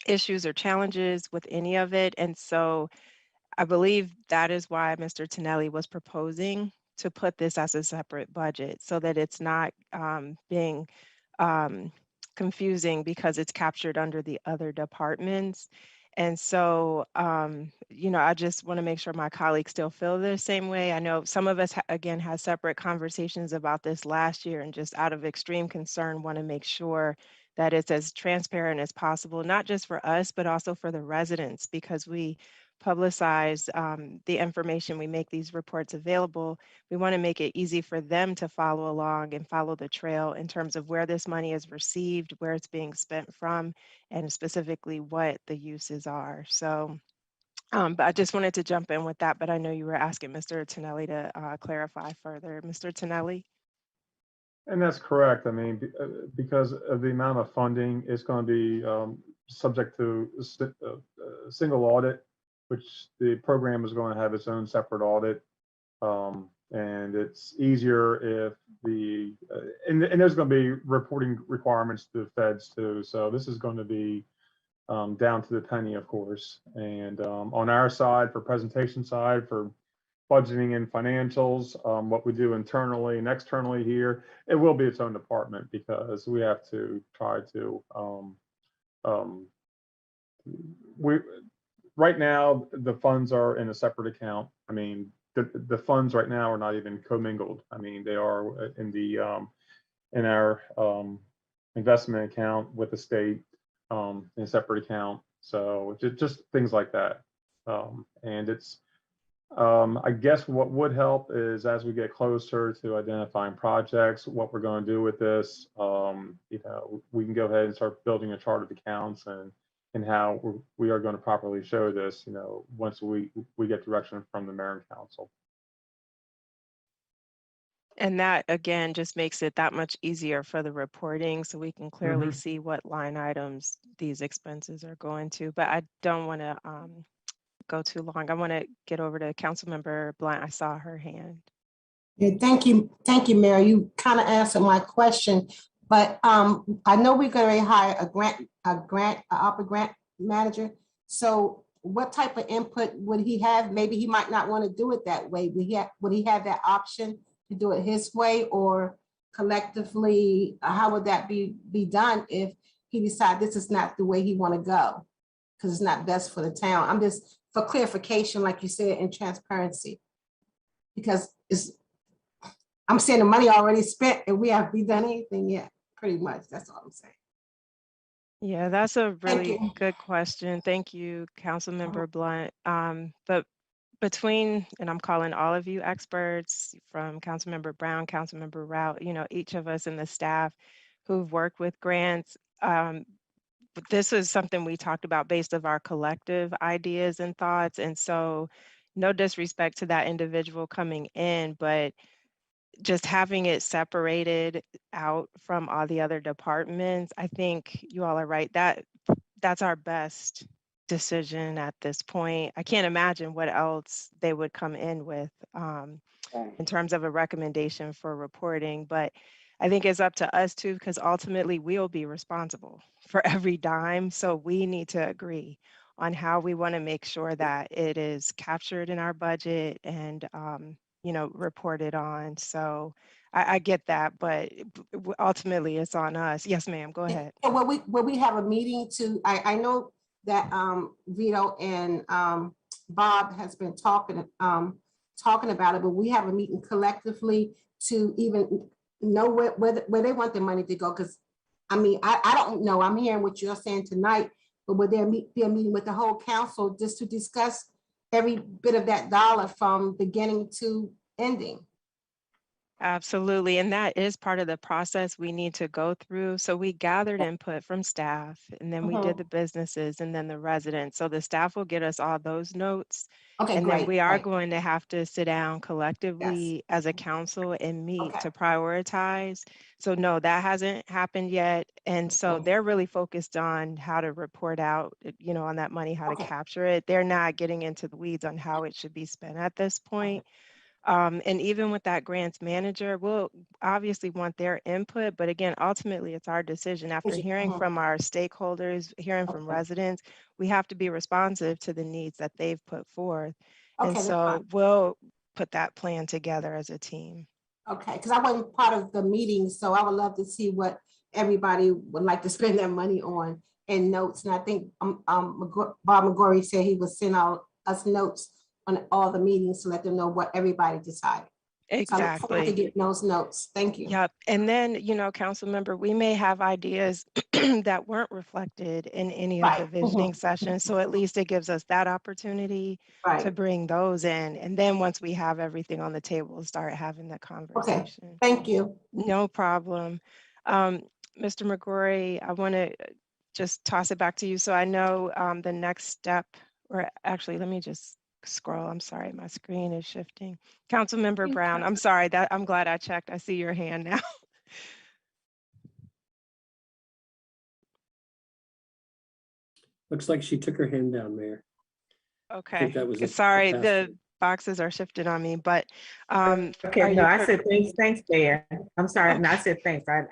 A: issues or challenges with any of it. And so I believe that is why Mr. Tinelli was proposing to put this as a separate budget so that it's not being confusing because it's captured under the other departments. And so, I just want to make sure my colleagues still feel the same way. I know some of us, again, had separate conversations about this last year, and just out of extreme concern, want to make sure that it's as transparent as possible, not just for us, but also for the residents, because we publicize the information, we make these reports available. We want to make it easy for them to follow along and follow the trail in terms of where this money is received, where it's being spent from, and specifically what the uses are. So, but I just wanted to jump in with that, but I know you were asking Mr. Tinelli to clarify further. Mr. Tinelli?
E: And that's correct. I mean, because of the amount of funding, it's going to be subject to a single audit, which the program is going to have its own separate audit. And it's easier if and there's going to be reporting requirements to the feds too. So this is going to be down to the penny, of course. And on our side, for presentation side, for budgeting and financials, what we do internally and externally here, it will be its own department because we have to try to, right now, the funds are in a separate account. I mean, the funds right now are not even commingled. I mean, they are in our investment account with the state in a separate account. So just things like that. And it's, I guess what would help is as we get closer to identifying projects, what we're going to do with this, we can go ahead and start building a chart of accounts and how we are going to properly show this, once we get direction from the mayor and council.
A: And that, again, just makes it that much easier for the reporting so we can clearly see what line items these expenses are going to. But I don't want to go too long. I want to get over to Councilmember Blunt. I saw her hand.
H: Yeah, thank you, Mayor. You kind of answered my question, but I know we're going to hire a Arpa grant manager. So what type of input would he have? Maybe he might not want to do it that way. Would he have that option to do it his way, or collectively? How would that be done if he decides this is not the way he want to go, because it's not best for the town? I'm just for clarification, like you said, and transparency, because I'm saying the money already spent and we haven't done anything yet. Pretty much, that's all I'm saying.
A: Yeah, that's a really
H: you.
A: good question. Thank you, Councilmember Blunt. But between, and I'm calling all of you experts, from Councilmember Brown, Councilmember Rout, each of us in the staff who've worked with grants, but this is something we talked about based of our collective ideas and thoughts. And so no disrespect to that individual coming in, but just having it separated out from all the other departments, I think you all are right. That's our best decision at this point. I can't imagine what else they would come in with in terms of a recommendation for reporting, but I think it's up to us too, because ultimately we'll be responsible for every dime. So we need to agree on how we want to make sure that it is captured in our budget and, reported on. So I get that, but ultimately it's on us. Yes, ma'am, go ahead.
H: And will we have a meeting to, I know that Vito and Bob has been talking about it, but we have a meeting collectively to even know where they want the money to go. Because I don't know, I'm hearing what you're saying tonight, but would there be a meeting with the whole council just to discuss every bit of that dollar from beginning to ending?
A: Absolutely. And that is part of the process we need to go through. So we gathered input from staff, and then we did the businesses and then the residents. So the staff will get us all those notes.
H: Okay,
A: And
H: great.
A: then we are
H: great.
A: going to have to sit down collectively as a council and meet to prioritize. So no, that hasn't happened yet. And so they're really focused on how to report out, on that money, how to capture it. They're not getting into the weeds on how it should be spent at this point. And even with that grants manager, we'll obviously want their input, but again, ultimately it's our decision. After hearing from our stakeholders, hearing from residents, we have to be responsive to the needs that they've put forth. And so we'll put that plan together as a team. Okay, because I wasn't part of the meeting, so I would love to see what everybody would like to spend their money on and notes. And I think Bob McGorry said he would send out us notes on all the meetings to let them know what everybody decided. Exactly. So I look forward to get those notes. Thank you. Yep. And then, council member, we may have ideas that weren't reflected in any of the visioning sessions. So at least it gives us that opportunity to bring those in. And then once we have everything on the table, start having that conversation. Okay. Thank you. No problem. Mr. McGorry, I want to just toss it back to you. So I know the next step, or actually, let me just scroll. I'm sorry, my screen is shifting. Councilmember Brown, I'm sorry, I'm glad I checked. I see your hand now.
C: Looks like she took her hand down, Mayor.
A: Okay, sorry, the boxes are shifted on me, but
G: okay, no, I said thanks, Mayor. I'm sorry, no, I said thanks. I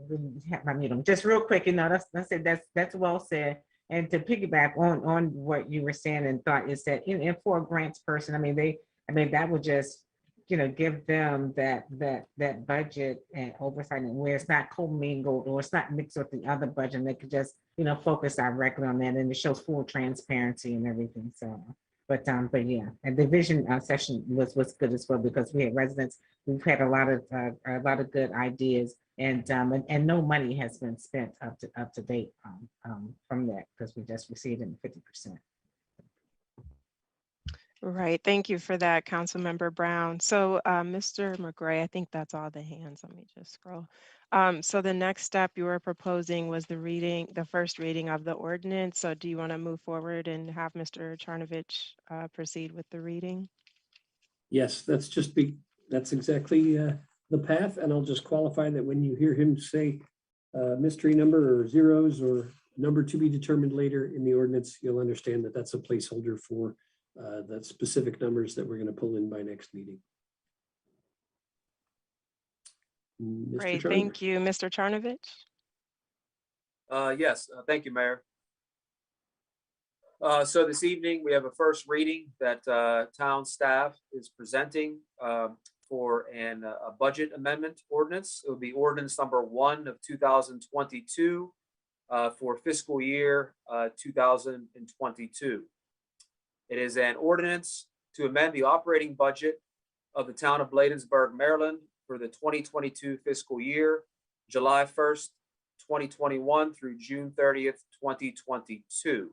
G: didn't have my mute on. Just real quick, that's well said. And to piggyback on what you were saying and thought is that for a grants person, that would just, give them that budget and oversight, and where it's not commingled or it's not mixed with the other budget, and they could just, focus directly on that, and it shows full transparency and everything. So But yeah, and the vision session was good as well, because we had residents, we've had a lot of good ideas, and no money has been spent up to date from that, because we just received in 50%.
A: Right, thank you for that, Councilmember Brown. So Mr. McGray, I think that's all the hands. Let me just scroll. So the next step you were proposing was the first reading of the ordinance. So do you want to move forward and have Mr. Charnovich proceed with the reading?
C: Yes, that's exactly the path. And I'll just qualify that when you hear him say mystery number or zeros or number to be determined later in the ordinance, you'll understand that that's a placeholder for the specific numbers that we're going to pull in by next meeting. Mr.
A: Great,
C: Charnovich.
A: thank you. Mr. Charnovich?
D: Yes, thank you, Mayor. So this evening, we have a first reading that town staff is presenting for a budget amendment ordinance. It would be ordinance number 1 of 2022 for fiscal year 2022. It is an ordinance to amend the operating budget of the town of Bladensburg, Maryland for the 2022 fiscal year, July 1st, 2021 through June 30th, 2022.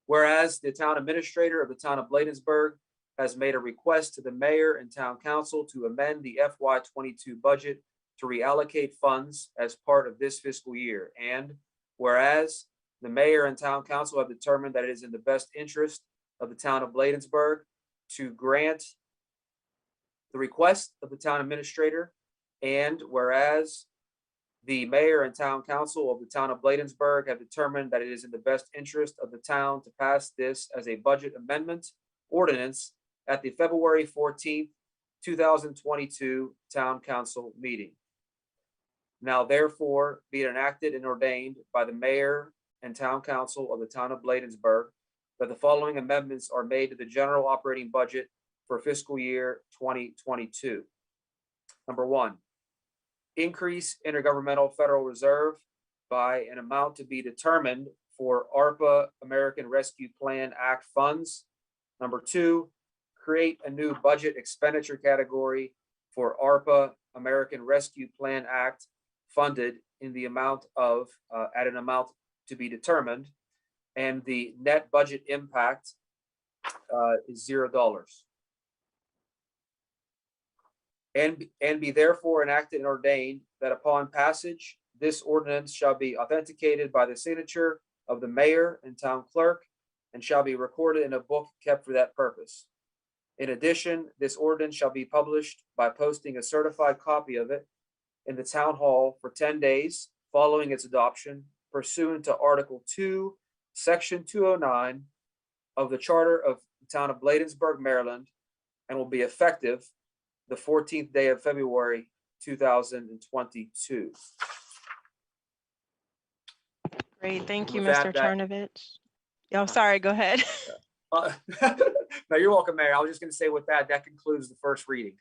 D: Whereas the town administrator of the town of Bladensburg has made a request to the mayor and town council to amend the FY22 budget to reallocate funds as part of this fiscal year. And whereas the mayor and town council have determined that it is in the best interest of the town of Bladensburg to grant the request of the town administrator, and whereas the mayor and town council of the town of Bladensburg have determined that it is in the best interest of the town to pass this as a budget amendment ordinance at the February 14th, 2022 town council meeting. Now therefore be it enacted and ordained by the mayor and town council of the town of Bladensburg that the following amendments are made to the general operating budget for fiscal year 2022. Number 1, increase intergovernmental federal reserve by an amount to be determined for ARPA American Rescue Plan Act funds. Number 2, create a new budget expenditure category for ARPA American Rescue Plan Act funded in the amount of, at an amount to be determined, and the net budget impact is $0. And be therefore enacted and ordained that upon passage, this ordinance shall be authenticated by the signature of the mayor and town clerk and shall be recorded in a book kept for that purpose. In addition, this ordinance shall be published by posting a certified copy of it in the town hall for 10 days following its adoption pursuant to Article 2, Section 209 of the Charter of the town of Bladensburg, Maryland, and will be effective the 14th day of February, 2022.
A: Great, thank you,
D: With
A: Mr.
D: that-
A: Charnovich. Oh, sorry, go ahead.
D: No, you're welcome, Mayor. I was just going to say with that concludes the first reading.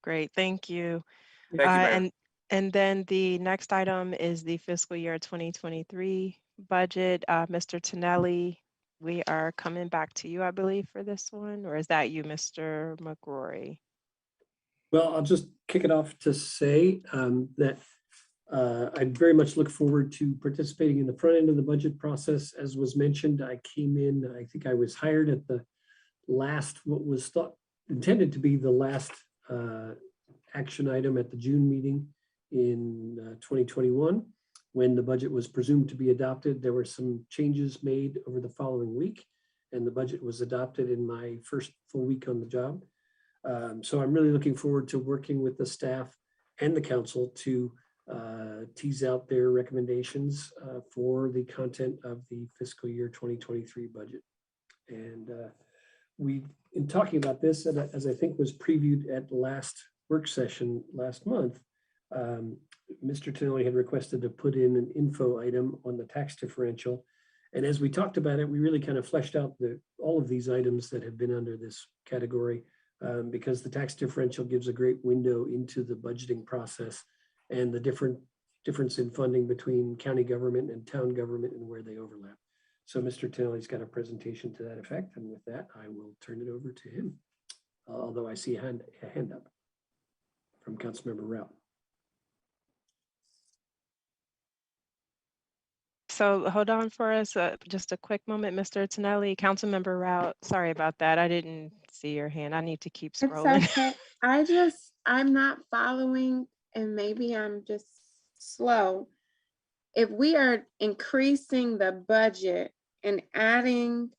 A: Great, thank you.
D: Thank you, Mayor.
A: And then the next item is the fiscal year 2023 budget. Mr. Tonelli, we are coming back to you, I believe, for this one, or is that you, Mr. McGrory?
C: Well, I'll just kick it off to say that I very much look forward to participating in the front end of the budget process. As was mentioned, I came in, I think I was hired at the last, what was intended to be the last action item at the June meeting in 2021. When the budget was presumed to be adopted, there were some changes made over the following week, and the budget was adopted in my first full week on the job. So I'm really looking forward to working with the staff and the council to tease out their recommendations for the content of the fiscal year 2023 budget. And in talking about this, as I think was previewed at the last work session last month, Mr. Tonelli had requested to put in an info item on the tax differential. And as we talked about it, we really kind of fleshed out all of these items that have been under this category because the tax differential gives a great window into the budgeting process and the difference in funding between county government and town government and where they overlap. So Mr. Tennelly's got a presentation to that effect, and with that, I will turn it over to him. Although I see a hand up from Councilmember Rout.
A: So hold on for us, just a quick moment, Mr. Tonelli, Councilmember Rout. Sorry about that. I didn't see your hand. I need to keep
F: It's
A: scrolling.
F: okay. I'm not following, and maybe I'm just slow. If we are increasing the budget and adding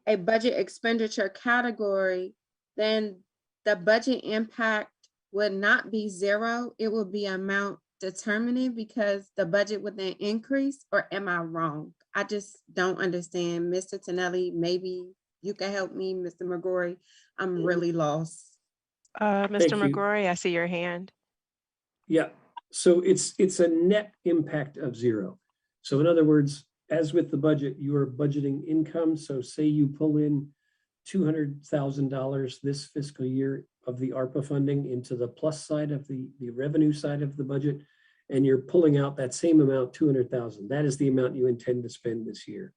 F: a budget expenditure category, then the budget impact would not be zero. It will be amount determinant because the budget would then increase, or am I wrong? I just don't understand. Mr. Tonelli, maybe you can help me, Mr. McGrory. I'm really lost.
A: Mr.
C: you.
A: McGrory, I see your hand.
C: Yeah, so it's a net impact of zero. So in other words, as with the budget, you are budgeting income. So say you pull in $200,000 this fiscal year of the ARPA funding into the plus side of the revenue side of the budget, and you're pulling out that same amount, 200,000. That is the amount you intend to spend this year.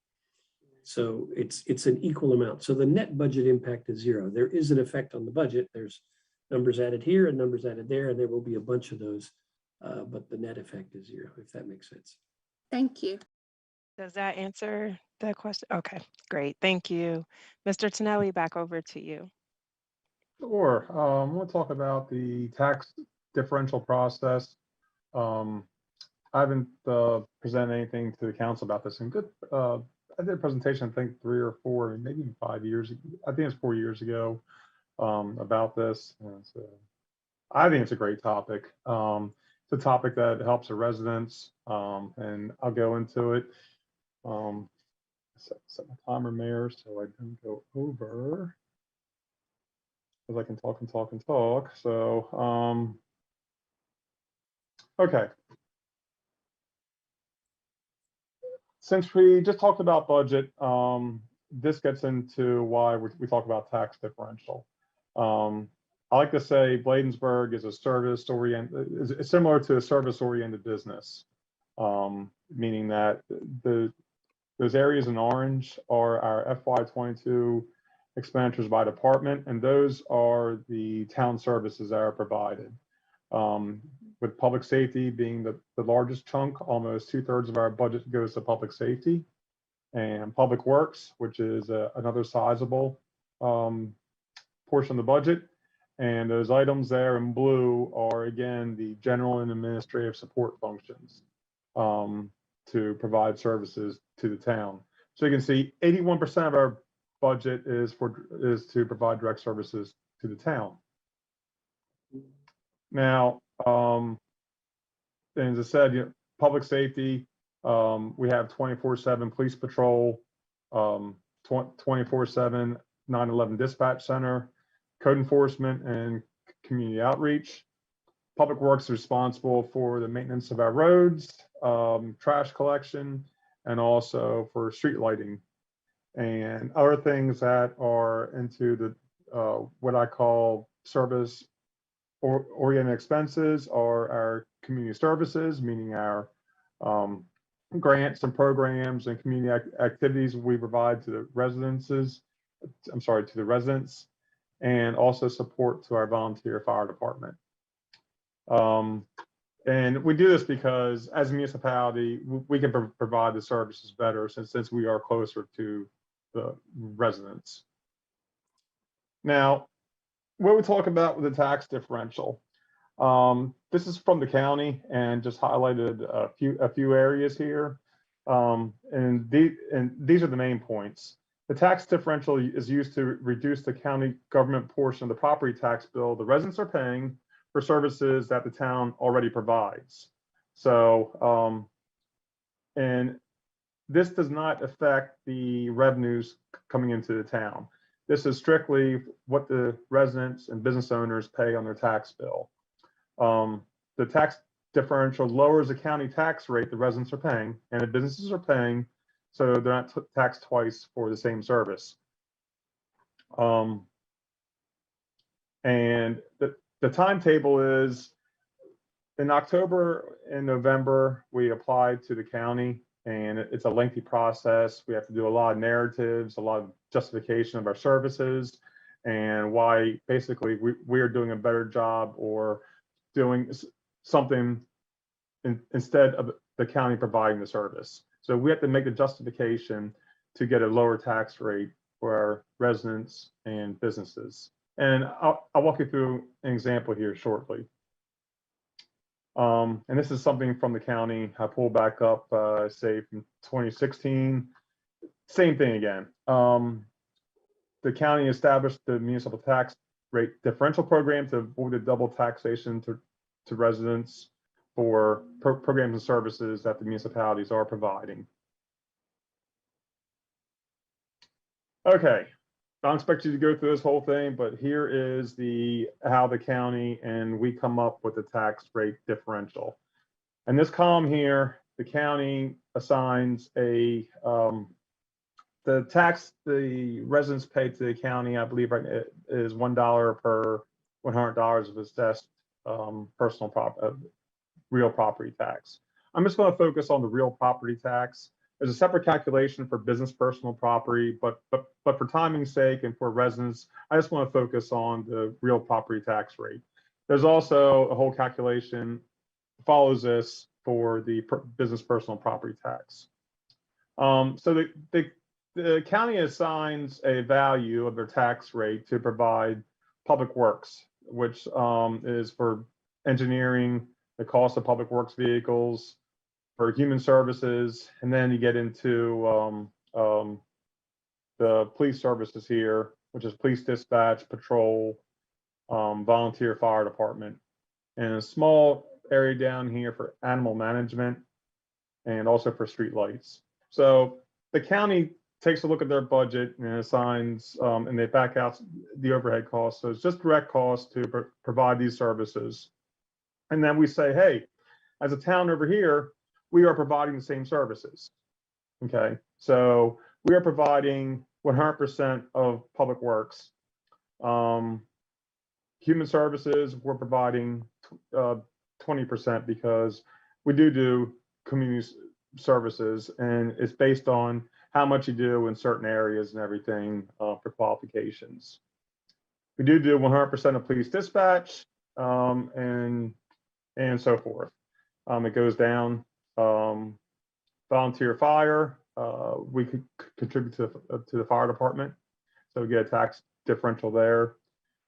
C: So it's an equal amount. So the net budget impact is zero. There is an effect on the budget. There's numbers added here and numbers added there, and there will be a bunch of those, but the net effect is zero, if that makes sense.
F: Thank you.
A: Does that answer the question? Okay, great. Thank you. Mr. Tonelli, back over to you.
E: Sure. We'll talk about the tax differential process. I haven't presented anything to the council about this. And I did a presentation, I think 3 or 4, maybe even 5 years. I think it's 4 years ago about this. And so I think it's a great topic. It's a topic that helps the residents, and I'll go into it. Set my timer, Mayor, so I don't go over. Because I can talk and talk and talk. So, okay. Since we just talked about budget, this gets into why we talk about tax differential. I like to say Bladensburg is a service-oriented, is similar to a service-oriented business, meaning that those areas in orange are our FY22 expenditures by department, and those are the town services that are provided. With public safety being the largest chunk, almost 2/3 of our budget goes to public safety, and public works, which is another sizable portion of the budget. And those items there in blue are, again, the general and administrative support functions to provide services to the town. So you can see 81% of our budget is to provide direct services to the town. Now, and as I said, public safety, we have 24/7 police patrol, 24/7 911 dispatch center, code enforcement and community outreach. Public Works is responsible for the maintenance of our roads, trash collection, and also for street lighting. And other things that are into the what I call service oriented expenses are our community services, meaning our grants and programs and community activities we provide to the residences. To the residents, and also support to our volunteer fire department. And we do this because as a municipality, we can provide the services better since we are closer to the residents. Now, what we talk about with the tax differential, this is from the county and just highlighted a few areas here. And these are the main points. The tax differential is used to reduce the county government portion of the property tax bill the residents are paying for services that the town already provides. So, and this does not affect the revenues coming into the town. This is strictly what the residents and business owners pay on their tax bill. The tax differential lowers the county tax rate the residents are paying and the businesses are paying, so they're not taxed twice for the same service. And the timetable is in October and November, we applied to the county and it's a lengthy process. We have to do a lot of narratives, a lot of justification of our services, and why basically we are doing a better job or doing something instead of the county providing the service. So we have to make the justification to get a lower tax rate for our residents and businesses. And I'll walk you through an example here shortly. And this is something from the county. I pulled back up, say from 2016, same thing again. The county established the municipal tax rate differential program to avoid the double taxation to residents for programs and services that the municipalities are providing. Okay, I don't expect you to go through this whole thing, but here is how the county and we come up with the tax rate differential. And this column here, the county assigns the tax the residents pay to the county, I believe right is $1 per $100 of assessed real property tax. I'm just going to focus on the real property tax. There's a separate calculation for business personal property, but for timing's sake and for residents, I just want to focus on the real property tax rate. There's also a whole calculation follows this for the business personal property tax. So the county assigns a value of their tax rate to provide public works, which is for engineering, the cost of public works vehicles, for human services, and then you get into the police services here, which is police dispatch, patrol, volunteer fire department, and a small area down here for animal management, and also for street lights. So the county takes a look at their budget and assigns, and they back out the overhead costs. So it's just direct costs to provide these services. And then we say, hey, as a town over here, we are providing the same services. Okay, so we are providing 100% of public works. Human services, we're providing 20% because we do community services, and it's based on how much you do in certain areas and everything for qualifications. We do 100% of police dispatch and so forth. It goes down. Volunteer fire, we could contribute to the fire department, so we get a tax differential there.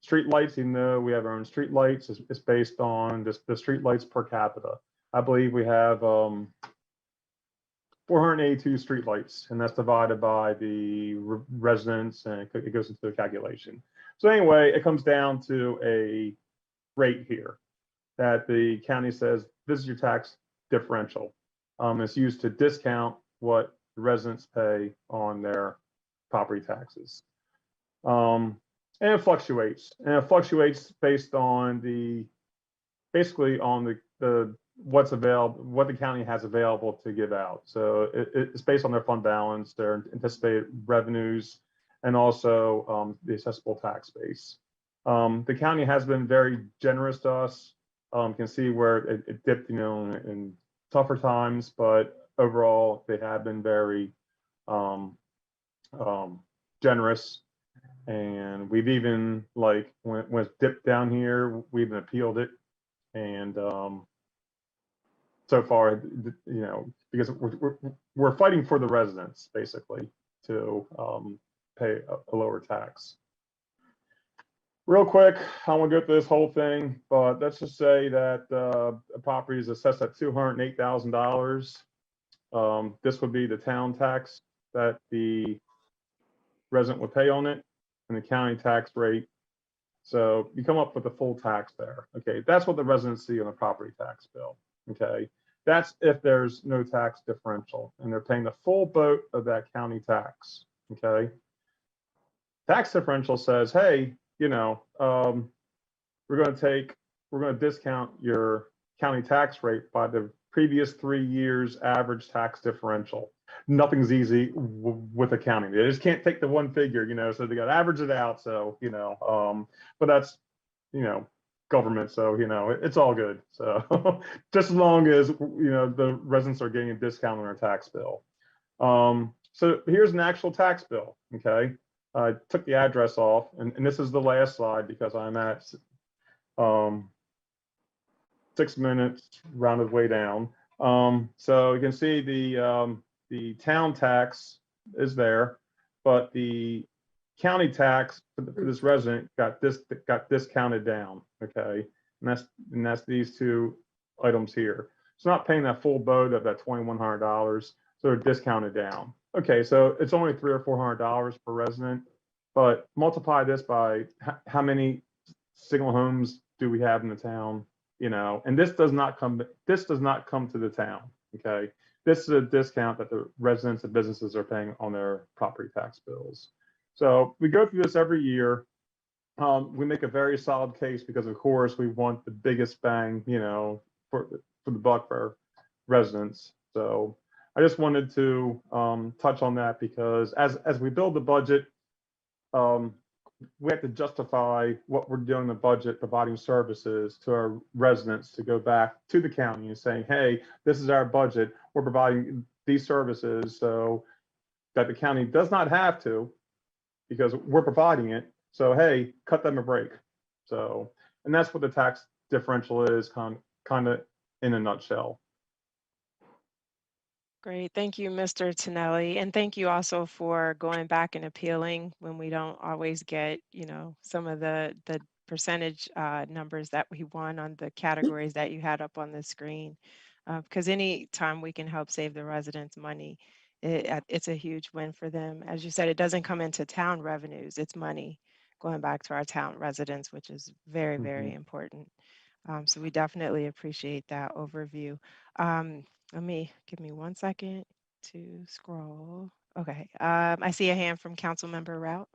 E: Street lights, even though we have our own street lights, it's based on the street lights per capita. I believe we have 482 street lights, and that's divided by the residents, and it goes into the calculation. So anyway, it comes down to a rate here that the county says this is your tax differential. It's used to discount what the residents pay on their property taxes. And it fluctuates. And it fluctuates based on basically on the what's available, what the county has available to give out. So it's based on their fund balance, their anticipated revenues, and also the assessable tax base. The county has been very generous to us. You can see where it dipped, in tougher times, but overall they have been very generous. And we've even, like, when it's dipped down here, we've even appealed it. And so far, because we're fighting for the residents basically to pay a lower tax. Real quick, I won't go through this whole thing, but let's just say that a property is assessed at $208,000. This would be the town tax that the resident would pay on it, and the county tax rate. So you come up with the full tax there. Okay, that's what the residents see on the property tax bill. Okay, that's if there's no tax differential and they're paying the full boat of that county tax. Okay, tax differential says, hey, we're going to discount your county tax rate by the previous 3 years average tax differential. Nothing's easy with accounting. They just can't take the one figure, so they got to average it out. So, but that's, government, so it's all good. So just as long as the residents are getting a discount on their tax bill. So here's an actual tax bill. Okay, I took the address off, and this is the last slide because I'm at 6 minutes rounded way down. So you can see the town tax is there, but the county tax for this resident got discounted down. Okay, and that's these two items here. It's not paying that full boat of that $2,100, so they're discounted down. Okay, so it's only $300 or $400 per resident, but multiply this by how many single homes do we have in the town? And this does not come to the town. Okay, this is a discount that the residents and businesses are paying on their property tax bills. So we go through this every year. We make a very solid case because, of course, we want the biggest bang, for the buck for our residents. So I just wanted to touch on that because as we build the budget, we have to justify what we're doing in the budget, providing services to our residents to go back to the county and saying, hey, this is our budget. We're providing these services so that the county does not have to, because we're providing it. So, hey, cut them a break. So, and that's what the tax differential is kind of in a nutshell.
A: Great. Thank you, Mr. Tonelli. And thank you also for going back and appealing when we don't always get, some of the percentage numbers that we won on the categories that you had up on the screen. Because any time we can help save the residents money, it's a huge win for them. As you said, it doesn't come into town revenues, it's money going back to our town residents, which is very, very important. So we definitely appreciate that overview. Give me 1 second to scroll. Okay, I see a hand from Councilmember Rout.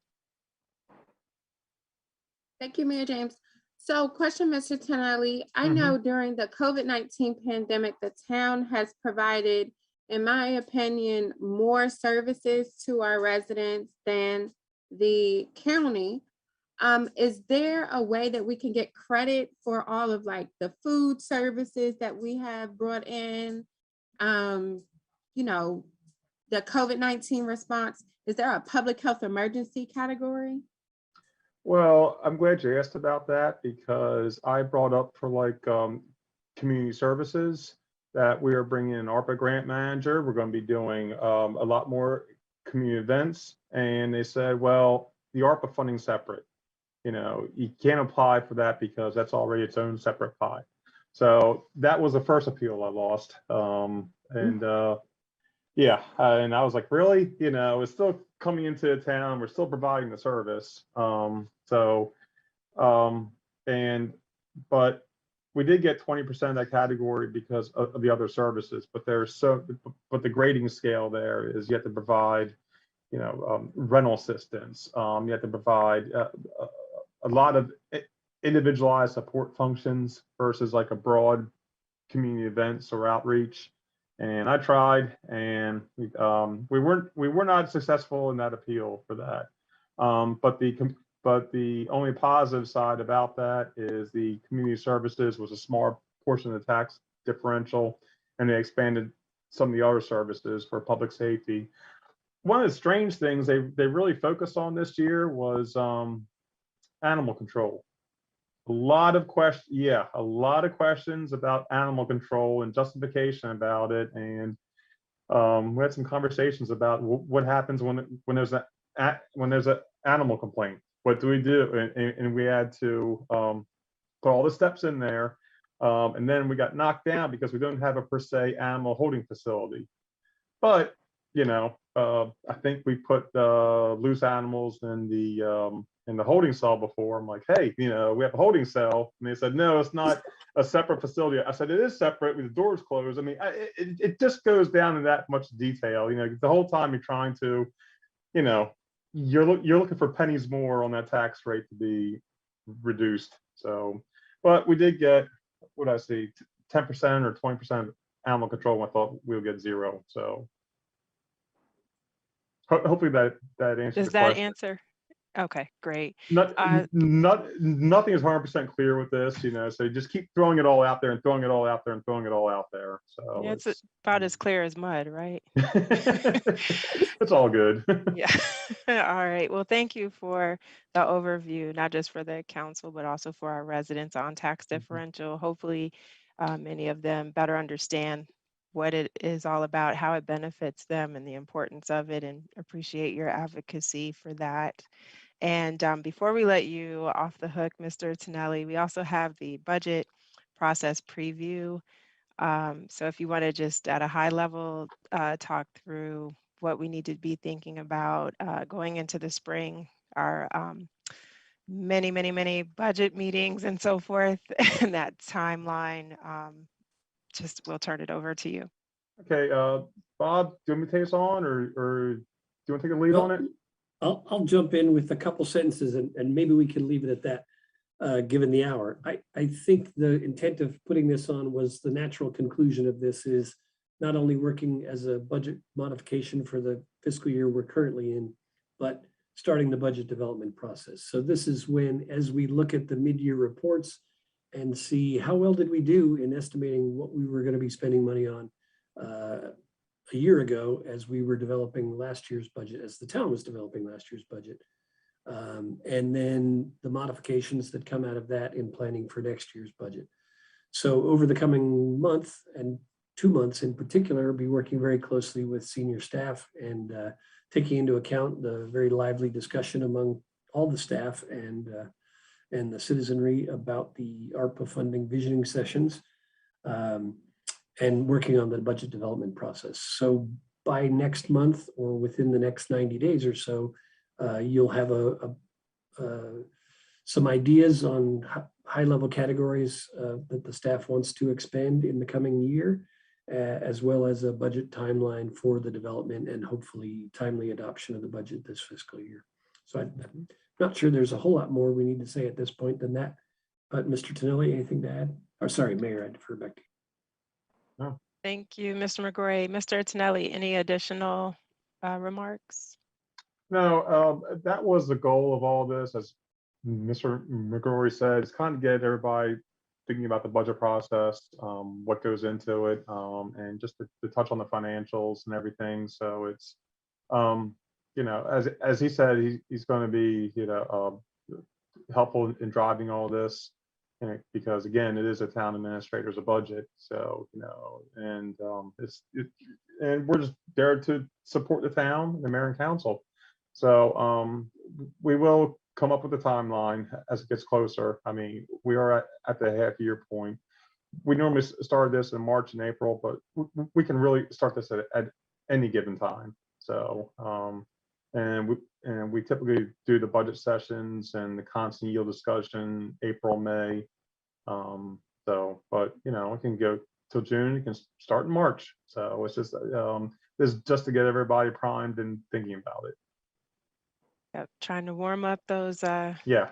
F: Thank you, Mayor James. So question, Mr. Tonelli, I know during the COVID-19 pandemic, the town has provided, in my opinion, more services to our residents than the county. Is there a way that we can get credit for all of the food services that we have brought in? The COVID-19 response, is there a public health emergency category?
E: Well, I'm glad you asked about that because I brought up for community services that we are bringing an Arpa grant manager. We're going to be doing a lot more community events. And they said, well, the Arpa funding separate. You can't apply for that because that's already its own separate pie. So that was the first appeal I lost. And I was like, really? It's still coming into the town. We're still providing the service. But we did get 20% of that category because of the other services. But but the grading scale there is you have to provide, rental assistance. You have to provide a lot of individualized support functions versus a broad community events or outreach. And I tried, and we were not successful in that appeal for that. But the only positive side about that is the community services was a small portion of the tax differential, and they expanded some of the other services for public safety. One of the strange things they really focused on this year was animal control. A lot of questions about animal control and justification about it, and we had some conversations about what happens when there's an animal complaint. What do we do? And we had to put all the steps in there, and then we got knocked down because we don't have a per se animal holding facility. But I think we put loose animals in the holding cell before. I'm like, hey, we have a holding cell, and they said no, it's not a separate facility. I said it is separate with the doors closed. I mean, it just goes down to that much detail. The whole time you're trying to, you're looking for pennies more on that tax rate to be reduced. So, but we did get, what did I see, 10% or 20% animal control. I thought we would get 0. So hopefully that answers.
A: Does that answer? Okay, great.
E: Nothing is 100% clear with this, so you just keep throwing it all out there and throwing it all out there and throwing it all out there. So
A: Yeah, it's about as clear as mud, right?
E: it's all good.
A: Yeah. All right. Well, thank you for the overview, not just for the council, but also for our residents on tax differential. Hopefully, many of them better understand what it is all about, how it benefits them, and the importance of it, and appreciate your advocacy for that. And before we let you off the hook, Mr. Tonelli, we also have the budget process preview. So if you want to just at a high level talk through what we need to be thinking about going into the spring, our many budget meetings and so forth, and that timeline, just we'll turn it over to you.
E: Okay, Bob, do you want me to take us on, or do you want to take a lead on it?
C: I'll jump in with a couple sentences and maybe we can leave it at that, given the hour. I think the intent of putting this on was the natural conclusion of this is not only working as a budget modification for the fiscal year we're currently in, but starting the budget development process. So this is when, as we look at the mid-year reports and see how well did we do in estimating what we were going to be spending money on a year ago as we were developing last year's budget, as the town was developing last year's budget. And then the modifications that come out of that in planning for next year's budget. So over the coming month and 2 months in particular, I'll be working very closely with senior staff and taking into account the very lively discussion among all the staff and the citizenry about the ARPA funding visioning sessions. And working on the budget development process. So by next month or within the next 90 days or so, you'll have some ideas on high level categories that the staff wants to expand in the coming year, as well as a budget timeline for the development and hopefully timely adoption of the budget this fiscal year. So I'm not sure there's a whole lot more we need to say at this point than that, but Mr. Tonelli, anything to add? Or sorry, Mayor, I defer back to you.
A: Thank you, Mr. McGrory. Mr. Tonelli, any additional remarks?
E: No, that was the goal of all this, as Mr. McGrory said, is kind of get everybody thinking about the budget process, what goes into it, and just to touch on the financials and everything. So it's, as he said, he's going to be, helpful in driving all this. Because again, it is a town administrator's budget, so and we're just there to support the town, the mayor and council. So we will come up with a timeline as it gets closer. I mean, we are at the half-year point. We normally start this in March and April, but we can really start this at any given time. So and we typically do the budget sessions and the constant yield discussion April, May. But it can go till June. You can start in March. So it's just this is just to get everybody primed and thinking about it.
A: Yep, trying to warm up those
E: Yeah.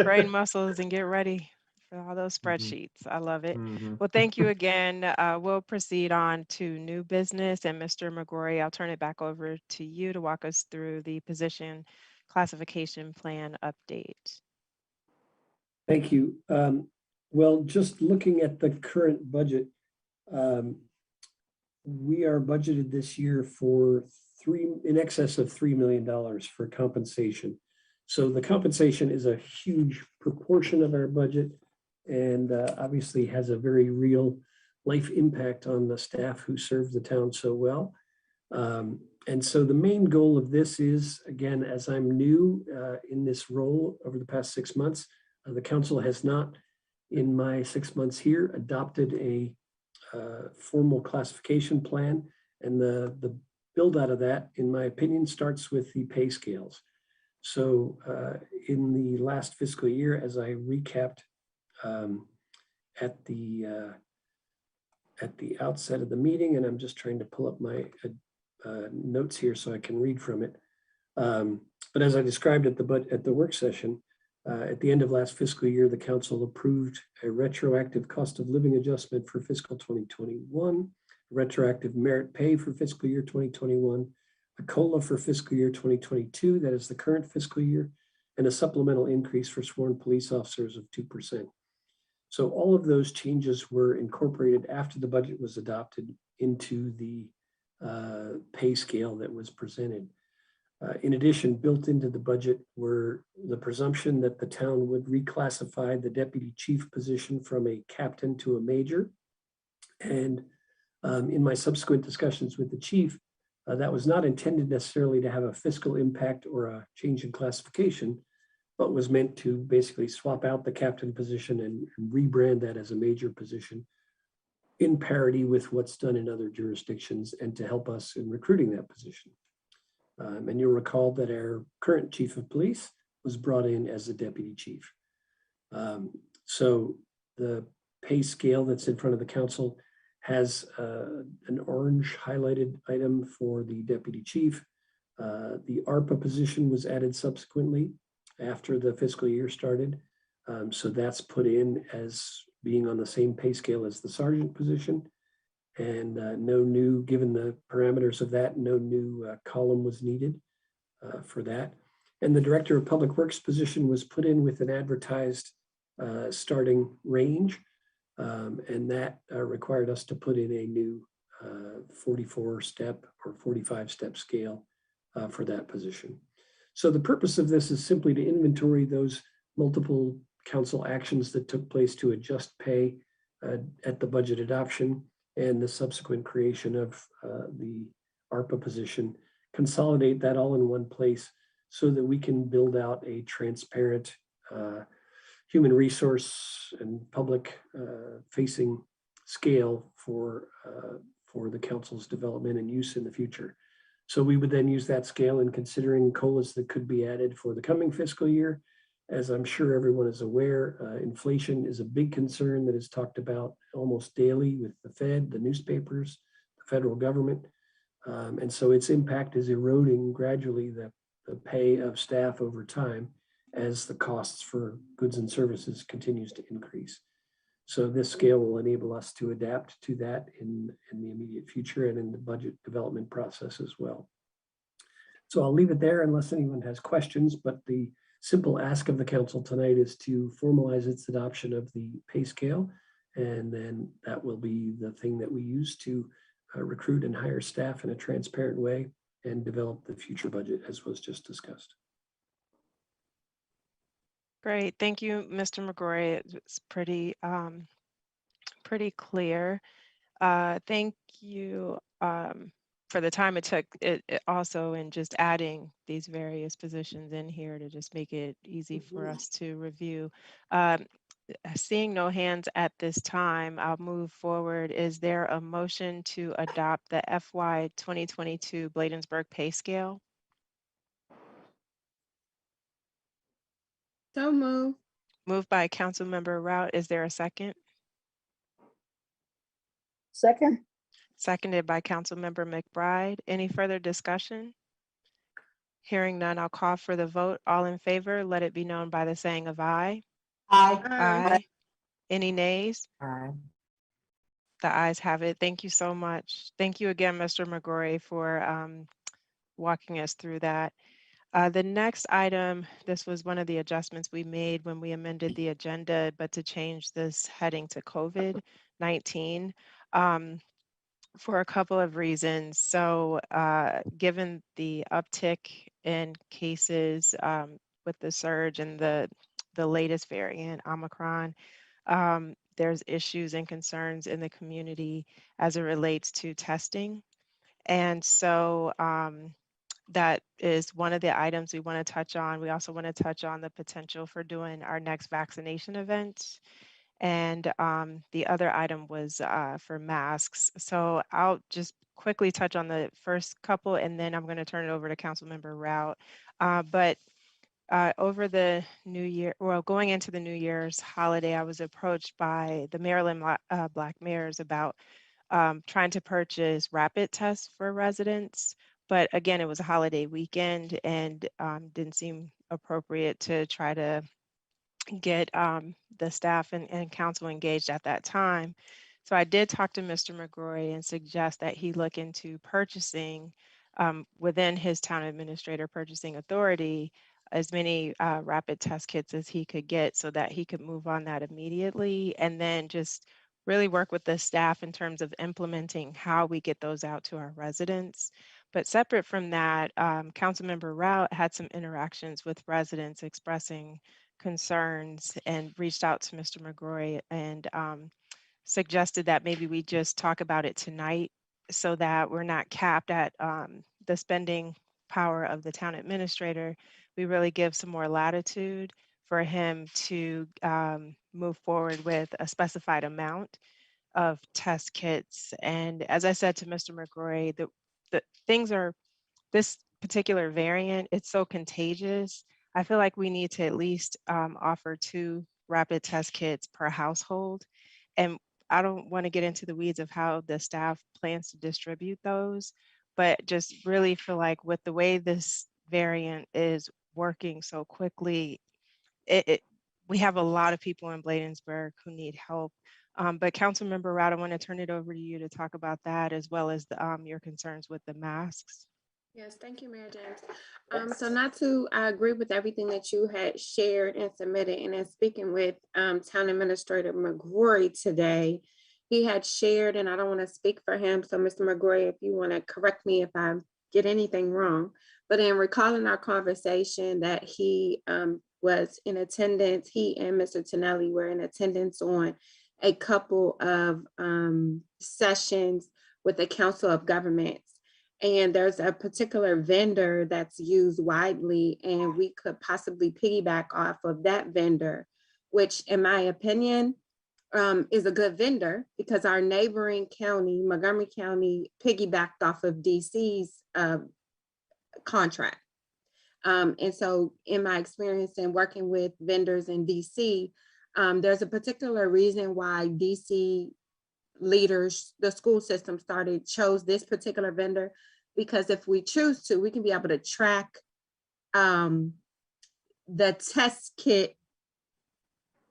A: brain muscles and get ready for all those spreadsheets. I love it. Well, thank you again. We'll proceed on to new business. And Mr. McGrory, I'll turn it back over to you to walk us through the position classification plan update.
C: Thank you. Well, just looking at the current budget, we are budgeted this year for in excess of $3 million for compensation. So the compensation is a huge proportion of our budget and obviously has a very real life impact on the staff who serve the town so well. And so the main goal of this is, again, as I'm new in this role over the past 6 months, the council has not, in my 6 months here, adopted a formal classification plan. And the build out of that, in my opinion, starts with the pay scales. So in the last fiscal year, as I recapped at the outset of the meeting, and I'm just trying to pull up my notes here so I can read from it. But as I described at the work session, at the end of last fiscal year, the council approved a retroactive cost of living adjustment for fiscal 2021, retroactive merit pay for fiscal year 2021, a COLA for fiscal year 2022, that is the current fiscal year, and a supplemental increase for sworn police officers of 2%. So all of those changes were incorporated after the budget was adopted into the pay scale that was presented. In addition, built into the budget were the presumption that the town would reclassify the deputy chief position from a captain to a major. And in my subsequent discussions with the chief, that was not intended necessarily to have a fiscal impact or a change in classification, but was meant to basically swap out the captain position and rebrand that as a major position in parity with what's done in other jurisdictions and to help us in recruiting that position. And you'll recall that our current chief of police was brought in as the deputy chief. So the pay scale that's in front of the council has an orange highlighted item for the deputy chief. The ARPA position was added subsequently after the fiscal year started. So that's put in as being on the same pay scale as the sergeant position. And no new, given the parameters of that, no new column was needed for that. And the director of public works position was put in with an advertised starting range. And that required us to put in a new 44-step or 45-step scale for that position. So the purpose of this is simply to inventory those multiple council actions that took place to adjust pay at the budget adoption and the subsequent creation of the ARPA position, consolidate that all in one place so that we can build out a transparent human resource and public facing scale for the council's development and use in the future. So we would then use that scale in considering COLAs that could be added for the coming fiscal year. As I'm sure everyone is aware, inflation is a big concern that is talked about almost daily with the Fed, the newspapers, the federal government. And so its impact is eroding gradually the pay of staff over time as the costs for goods and services continues to increase. So this scale will enable us to adapt to that in the immediate future and in the budget development process as well. So I'll leave it there unless anyone has questions, but the simple ask of the council tonight is to formalize its adoption of the pay scale. And then that will be the thing that we use to recruit and hire staff in a transparent way and develop the future budget as was just discussed.
A: Great, thank you, Mr. McGrory. It's pretty clear. Thank you for the time it took it also in just adding these various positions in here to just make it easy for us to review. Seeing no hands at this time, I'll move forward. Is there a motion to adopt the FY 2022 Bladensburg pay scale?
F: So move.
A: Moved by Councilmember Rout. Is there a second?
B: Second.
A: Seconded by Councilmember McBride. Any further discussion? Hearing none, I'll call for the vote. All in favor, let it be known by the saying of aye.
H: Aye.
A: Aye. Any nays?
G: Aye.
A: The ayes have it. Thank you so much. Thank you again, Mr. McGrory, for walking us through that. The next item, this was one of the adjustments we made when we amended the agenda, but to change this heading to COVID-19 for a couple of reasons. So given the uptick in cases with the surge and the latest variant, Omicron, there's issues and concerns in the community as it relates to testing. And so that is one of the items we want to touch on. We also want to touch on the potential for doing our next vaccination event. And the other item was for masks. So I'll just quickly touch on the first couple, and then I'm going to turn it over to Councilmember Rout. But over the new year, well, going into the New Year's holiday, I was approached by the Maryland Black mayors about trying to purchase rapid tests for residents. But again, it was a holiday weekend and didn't seem appropriate to try to get the staff and council engaged at that time. So I did talk to Mr. McGrory and suggest that he look into purchasing within his town administrator purchasing authority as many rapid test kits as he could get so that he could move on that immediately, and then just really work with the staff in terms of implementing how we get those out to our residents. But separate from that, Councilmember Rout had some interactions with residents expressing concerns and reached out to Mr. McGrory and suggested that maybe we just talk about it tonight so that we're not capped at the spending power of the town administrator. We really give some more latitude for him to move forward with a specified amount of test kits. And as I said to Mr. McGrory, the things are, this particular variant, it's so contagious. I feel like we need to at least offer 2 rapid test kits per household. And I don't want to get into the weeds of how the staff plans to distribute those, but just really feel like with the way this variant is working so quickly, we have a lot of people in Bladensburg who need help. But Councilmember Rout, I want to turn it over to you to talk about that as well as your concerns with the masks.
F: Yes, thank you, Mayor James. So not to, I agree with everything that you had shared and submitted. And in speaking with Town Administrator McGrory today, he had shared, and I don't want to speak for him. So Mr. McGrory, if you want to correct me if I get anything wrong, but in recalling our conversation that he was in attendance, he and Mr. Tonelli were in attendance on a couple of sessions with the Council of Governments. And there's a particular vendor that's used widely, and we could possibly piggyback off of that vendor, which in my opinion is a good vendor because our neighboring county, Montgomery County, piggybacked off of DC's contract. And so in my experience in working with vendors in DC, there's a particular reason why DC leaders, the school system chose this particular vendor, because if we choose to, we can be able to track the test kit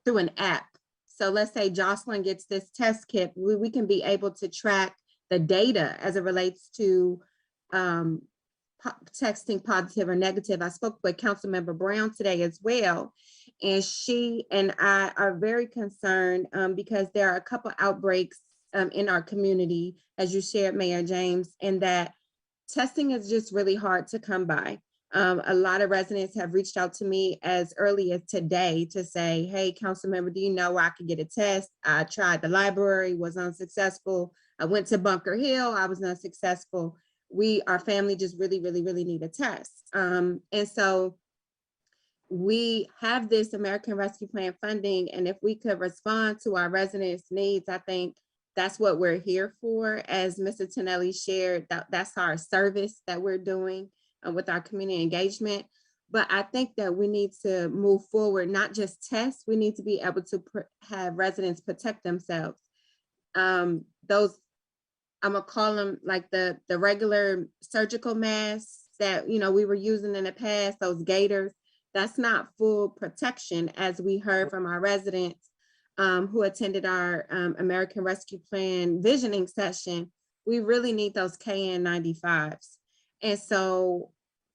F: through an app. So let's say Jocelyn gets this test kit, we can be able to track the data as it relates to texting positive or negative. I spoke with Councilmember Brown today as well, and she and I are very concerned because there are a couple outbreaks in our community, as you shared, Mayor James, and that testing is just really hard to come by. A lot of residents have reached out to me as early as today to say, hey, council member, do you know where I could get a test? I tried the library, was unsuccessful. I went to Bunker Hill, I was unsuccessful. Our family just really need a test. And so we have this American Rescue Plan funding, and if we could respond to our residents' needs, I think that's what we're here for. As Mr. Tonelli shared, that's our service that we're doing with our community engagement. But I think that we need to move forward, not just test, we need to be able to have residents protect themselves. Those, I'm gonna call them like the regular surgical masks that we were using in the past, those gaiters, that's not full protection, as we heard from our residents who attended our American Rescue Plan visioning session. We really need those KN95s. And so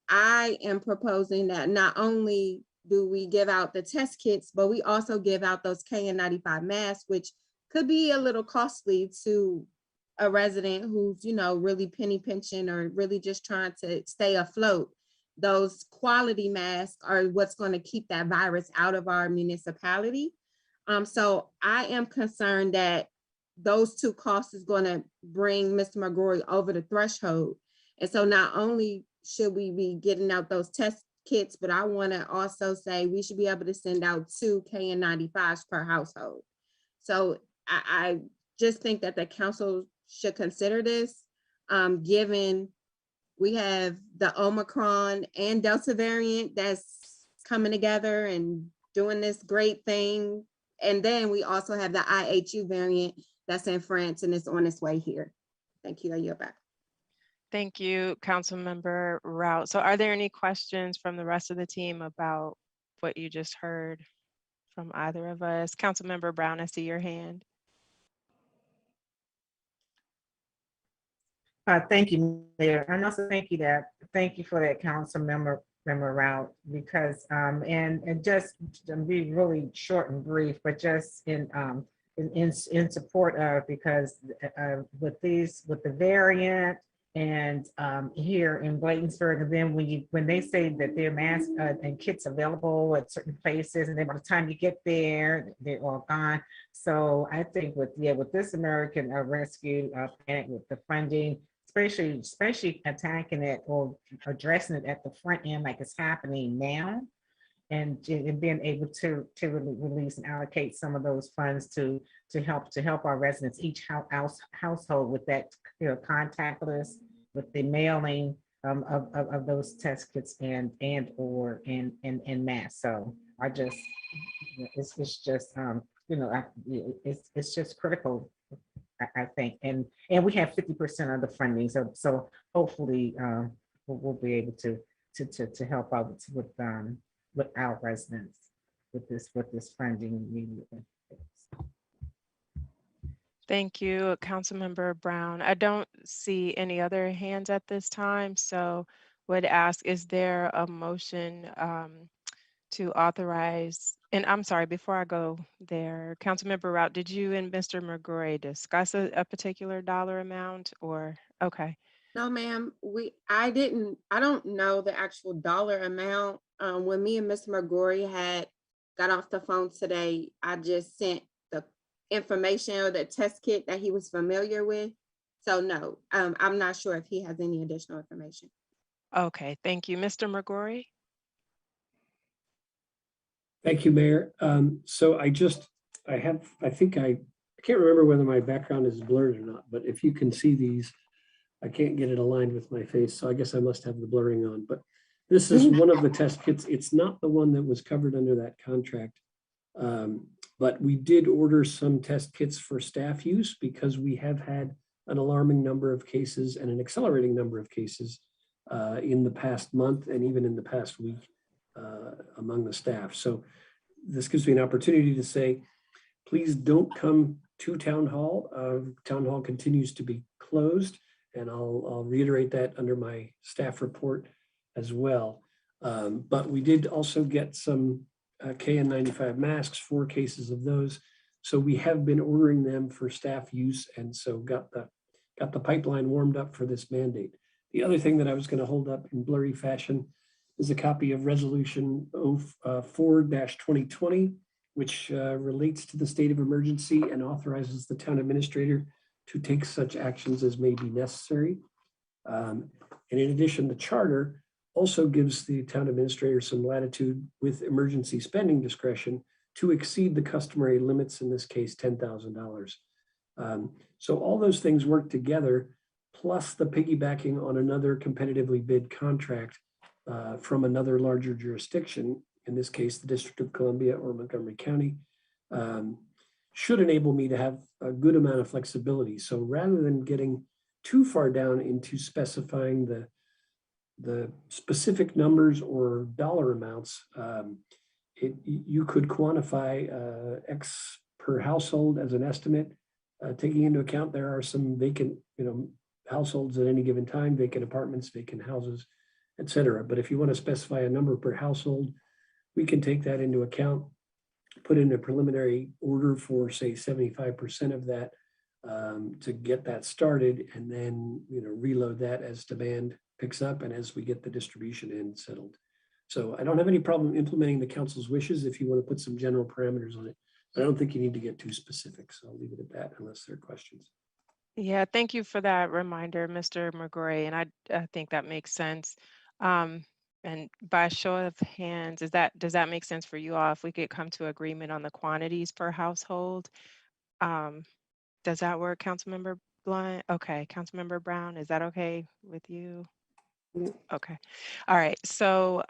F: I am proposing that not only do we give out the test kits, but we also give out those KN95 masks, which could be a little costly to a resident who's, really penny pinching or really just trying to stay afloat. Those quality masks are what's going to keep that virus out of our municipality. So I am concerned that those two costs is going to bring Mr. McGrory over the threshold. And so not only should we be getting out those test kits, but I want to also say we should be able to send out 2 KN95s per household. So I just think that the council should consider this, given we have the Omicron and Delta variant that's coming together and doing this great thing. And then we also have the IHU variant that's in France and it's on its way here. Thank you. I yield back.
A: Thank you, Councilmember Rout. So are there any questions from the rest of the team about what you just heard from either of us? Councilmember Brown, I see your hand.
G: Thank you, Mayor. And also thank you for that, Councilmember Member Route, because, and just to be really short and brief, but just in support of, because with the variant and here in Bladensburg, and then when they say that there are masks and kits available at certain places, and then by the time you get there, they're all gone. So I think with this American Rescue Plan, with the funding, especially attacking it or addressing it at the front end like it's happening now, and being able to release and allocate some of those funds to help our residents, each household with that, contactless, with the mailing of those test kits and masks. So I just, it's just it's just critical, I think, and we have 50% of the funding, so hopefully we'll be able to help out with our residents with this funding immediately.
A: Thank you, Councilmember Brown. I don't see any other hands at this time, so would ask, is there a motion to authorize? And I'm sorry, before I go there, Councilmember Rout, did you and Mr. McGrory discuss a particular dollar amount, or, okay?
F: No, ma'am, I don't know the actual dollar amount. When me and Mr. McGrory got off the phone today, I just sent the information or the test kit that he was familiar with. So no, I'm not sure if he has any additional information.
A: Okay, thank you. Mr. McGrory?
C: Thank you, Mayor. So I think I can't remember whether my background is blurred or not, but if you can see these, I can't get it aligned with my face, so I guess I must have the blurring on, but this is one of the test kits. It's not the one that was covered under that contract. But we did order some test kits for staff use because we have had an alarming number of cases and an accelerating number of cases in the past month and even in the past week among the staff. So this gives me an opportunity to say, please don't come to Town Hall. Town Hall continues to be closed, and I'll reiterate that under my staff report as well. But we did also get some KN95 masks, 4 cases of those. So we have been ordering them for staff use, and so got the pipeline warmed up for this mandate. The other thing that I was going to hold up in blurry fashion is a copy of Resolution 04-2020, which relates to the state of emergency and authorizes the town administrator to take such actions as may be necessary. And in addition, the charter also gives the town administrator some latitude with emergency spending discretion to exceed the customary limits, in this case, $10,000. So all those things work together, plus the piggybacking on another competitively bid contract from another larger jurisdiction, in this case, the District of Columbia or Montgomery County, should enable me to have a good amount of flexibility. So rather than getting too far down into specifying the specific numbers or dollar amounts, you could quantify X per household as an estimate, taking into account there are some vacant, households at any given time, vacant apartments, vacant houses, et cetera. But if you want to specify a number per household, we can take that into account, put in a preliminary order for, say, 75% of that to get that started, and then reload that as demand picks up and as we get the distribution end settled. So I don't have any problem implementing the council's wishes if you want to put some general parameters on it. But I don't think you need to get too specific. So I'll leave it at that unless there are questions.
A: Yeah, thank you for that reminder, Mr. McGrory, and I think that makes sense. And by show of hands, does that make sense for you all if we could come to agreement on the quantities per household? Does that work, Councilmember Blunt? Okay, Councilmember Brown, is that okay with you?
B: Yeah.
A: Okay, all right. So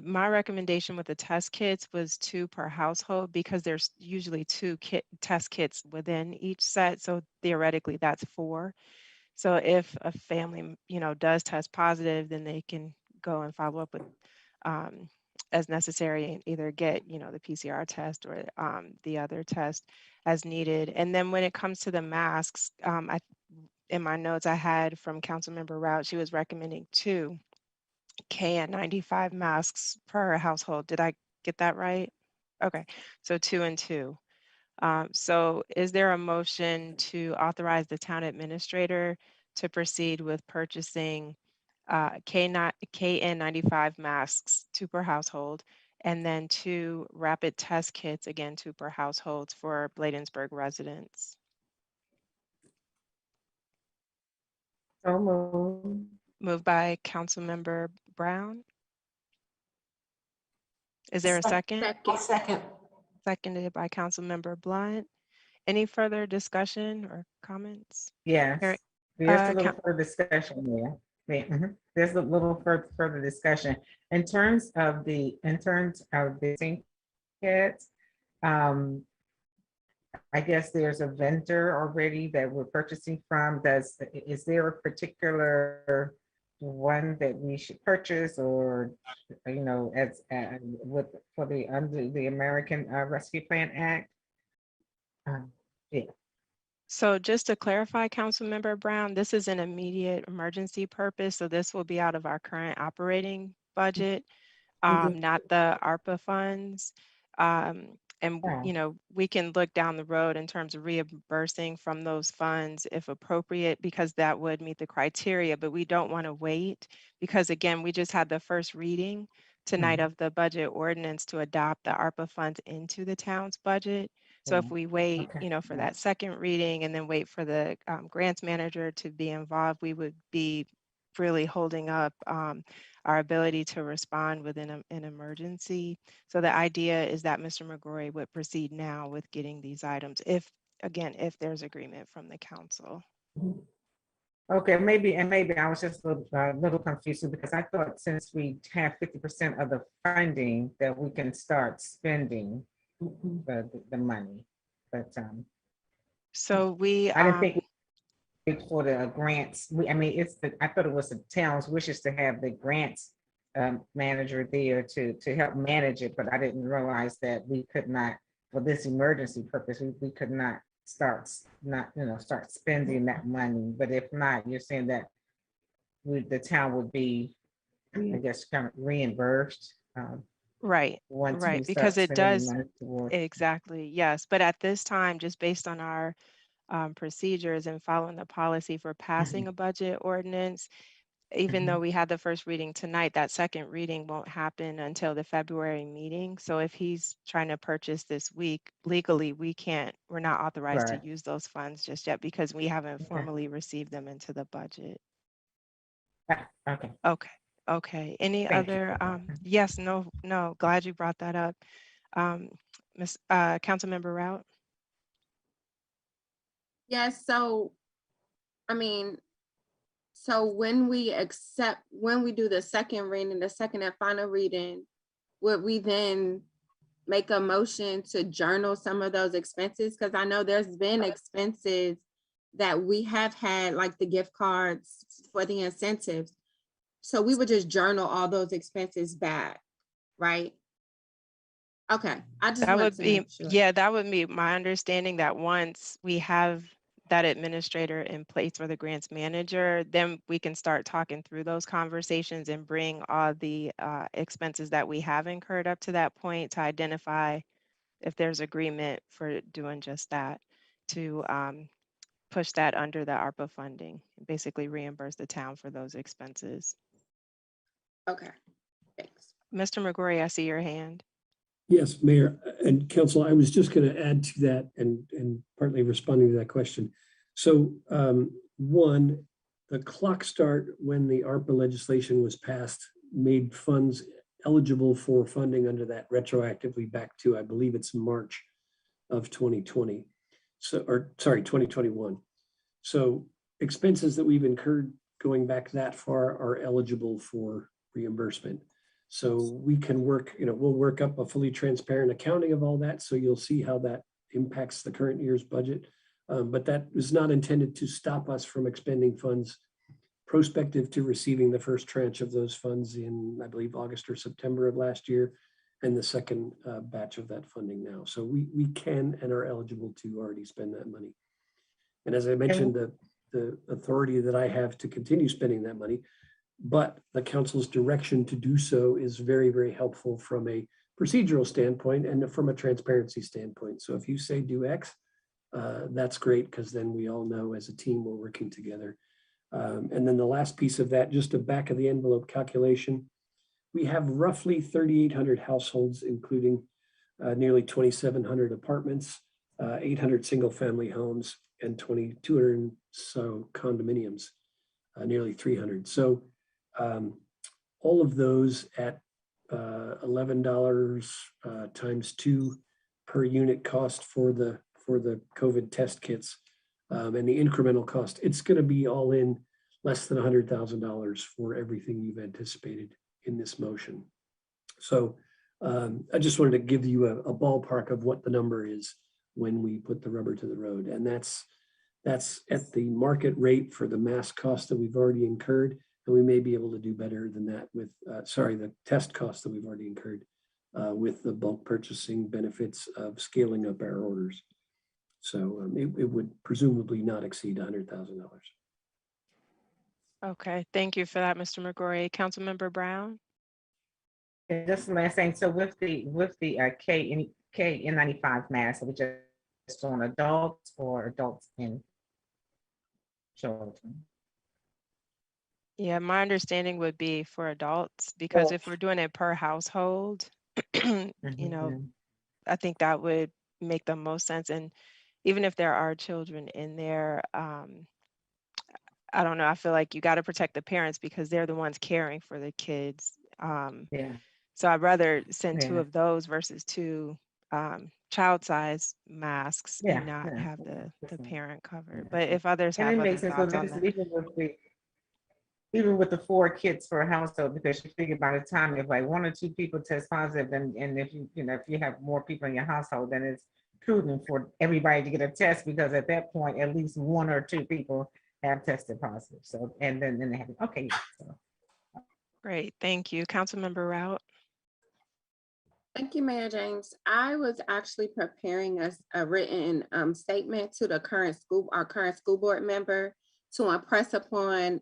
A: my recommendation with the test kits was 2 per household because there's usually 2 test kits within each set. So theoretically, that's 4. So if a family, does test positive, then they can go and follow up with as necessary and either get, the PCR test or the other test as needed. And then when it comes to the masks, in my notes I had from Councilmember Rout, she was recommending 2 KN95 masks per household. Did I get that right? Okay, so 2 and 2. So is there a motion to authorize the town administrator to proceed with purchasing KN95 masks, 2 per household, and then 2 rapid test kits, again, 2 per household for Bladensburg residents?
G: So moved.
A: Moved by Councilmember Brown. Is there a second?
H: I'll second.
A: Seconded by Councilmember Blunt. Any further discussion or comments?
G: Yes,
A: Very-
G: there's a little
A: Coun-
G: further discussion there. Yeah, there's a little further discussion. In terms of the sink kits, I guess there's a vendor already that we're purchasing from. Is there a particular one that we should purchase, or, you know, as for the under the American Rescue Plan Act? Yeah.
A: So just to clarify, Councilmember Brown, this is an immediate emergency purpose, so this will be out of our current operating budget, not the ARPA funds. And, you know, we can look down the road in terms of reimbursing from those funds if appropriate, because that would meet the criteria, but we don't want to wait because, again, we just had the first reading tonight of the budget ordinance to adopt the ARPA funds into the town's budget. So if we wait,
G: Okay.
A: you know, for that second reading and then wait for the grants manager to be involved, we would be really holding up our ability to respond within an emergency. So the idea is that Mr. McGrory would proceed now with getting these items if there's agreement from the council.
G: Okay, maybe I was just a little confused because I thought since we have 50% of the funding that we can start spending the money, but
A: So we,
G: I didn't think for the grants. I thought it was the town's wishes to have the grants manager there to help manage it, but I didn't realize that we could not, for this emergency purpose, we could not start spending that money. But if not, you're saying that the town would be, I guess, kind of reimbursed.
A: right,
G: Once
A: right,
G: we
A: because
G: start
A: it
G: spending
A: does,
G: money towards-
A: exactly, yes. But at this time, just based on our procedures and following the policy for passing a budget ordinance, even though we had the first reading tonight, that second reading won't happen until the February meeting. So if he's trying to purchase this week, legally, we're not authorized
G: Right.
A: to use those funds just yet because we haven't
G: Okay.
A: formally received them into the budget.
G: Okay.
A: Okay. Any
G: Thank you.
A: other, yes, no, glad you brought that up. Councilmember Rout?
F: Yes, so, I mean, so when we do the second reading, the second and final reading, would we then make a motion to journal some of those expenses? Because I know there's been expenses that we have had, like the gift cards for the incentives. So we would just journal all those expenses back, right? Okay, I just
A: That
F: want
A: would
F: to
A: be,
F: make sure.
A: yeah, that would be my understanding that once we have that administrator in place for the grants manager, then we can start talking through those conversations and bring all the expenses that we have incurred up to that point to identify if there's agreement for doing just that, to push that under the ARPA funding, basically reimburse the town for those expenses.
F: Okay, thanks.
A: Mr. McGrory, I see your hand.
C: Yes, Mayor and Council, I was just going to add to that and partly responding to that question. So one, the clock start when the ARPA legislation was passed made funds eligible for funding under that retroactively back to, I believe it's March of 2020. So, or sorry, 2021. So expenses that we've incurred going back that far are eligible for reimbursement. So we can work, we'll work up a fully transparent accounting of all that. So you'll see how that impacts the current year's budget. But that is not intended to stop us from expending funds prospective to receiving the first tranche of those funds in, I believe, August or September of last year, and the second batch of that funding now. So we can and are eligible to already spend that money. And as I mentioned, the authority that I have to continue spending that money but the council's direction to do so is very, very helpful from a procedural standpoint and from a transparency standpoint. So if you say do X, that's great, because then we all know as a team we're working together. And then the last piece of that, just a back of the envelope calculation, we have roughly 3,800 households, including nearly 2,700 apartments, 800 single family homes, and 200 so condominiums, nearly 300. So all of those at $11 times 2 per unit cost for the COVID test kits, and the incremental cost, it's going to be all in less than $100,000 for everything you've anticipated in this motion. So I just wanted to give you a ballpark of what the number is when we put the rubber to the road. And that's at the market rate for the mask cost that we've already incurred. And we may be able to do better than that with, the test costs that we've already incurred with the bulk purchasing benefits of scaling up our orders. So it would presumably not exceed $100,000.
A: Okay, thank you for that, Mr. McGrory. Councilmember Brown?
G: And just the last thing, so with the KN95 mask, are we just on adults or adults and children?
A: Yeah, my understanding would be for adults, because if we're doing it per household, you know, I think that would make the most sense. And even if there are children in there, I don't know, I feel like you got to protect the parents because they're the ones caring for the kids.
G: Yeah.
A: So I'd rather send 2
G: Yeah.
A: of those versus 2 child size masks and not have the parent covered. But if others
G: And
A: have
G: it
A: other
G: makes sense,
A: thoughts on
G: because
A: that.
G: even with the 4 kids for a household, because you figure by the time if like 1 or 2 people test positive, and if if you have more people in your household, then it's prudent for everybody to get a test, because at that point at least 1 or 2 people have tested positive. So and then they have okay. So.
A: Great, thank you. Councilmember Rout.
F: Thank you, Mayor James. I was actually preparing a written statement to our current school board member to impress upon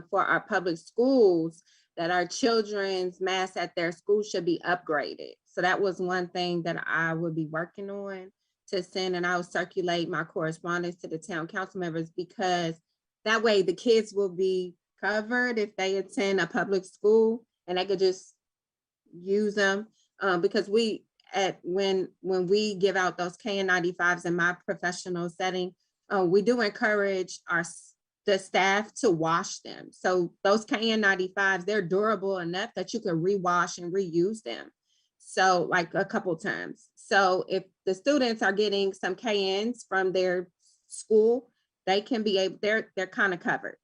F: for our public schools that our children's masks at their school should be upgraded. So that was one thing that I would be working on to send, and I'll circulate my correspondence to the town council members, because that way the kids will be covered if they attend a public school, and they could just use them. Because when we give out those KN95s in my professional setting, we do encourage the staff to wash them. So those KN95s, they're durable enough that you can rewash and reuse them. So like a couple times. So if the students are getting some KNs from their school, they can be able, they're kind of covered.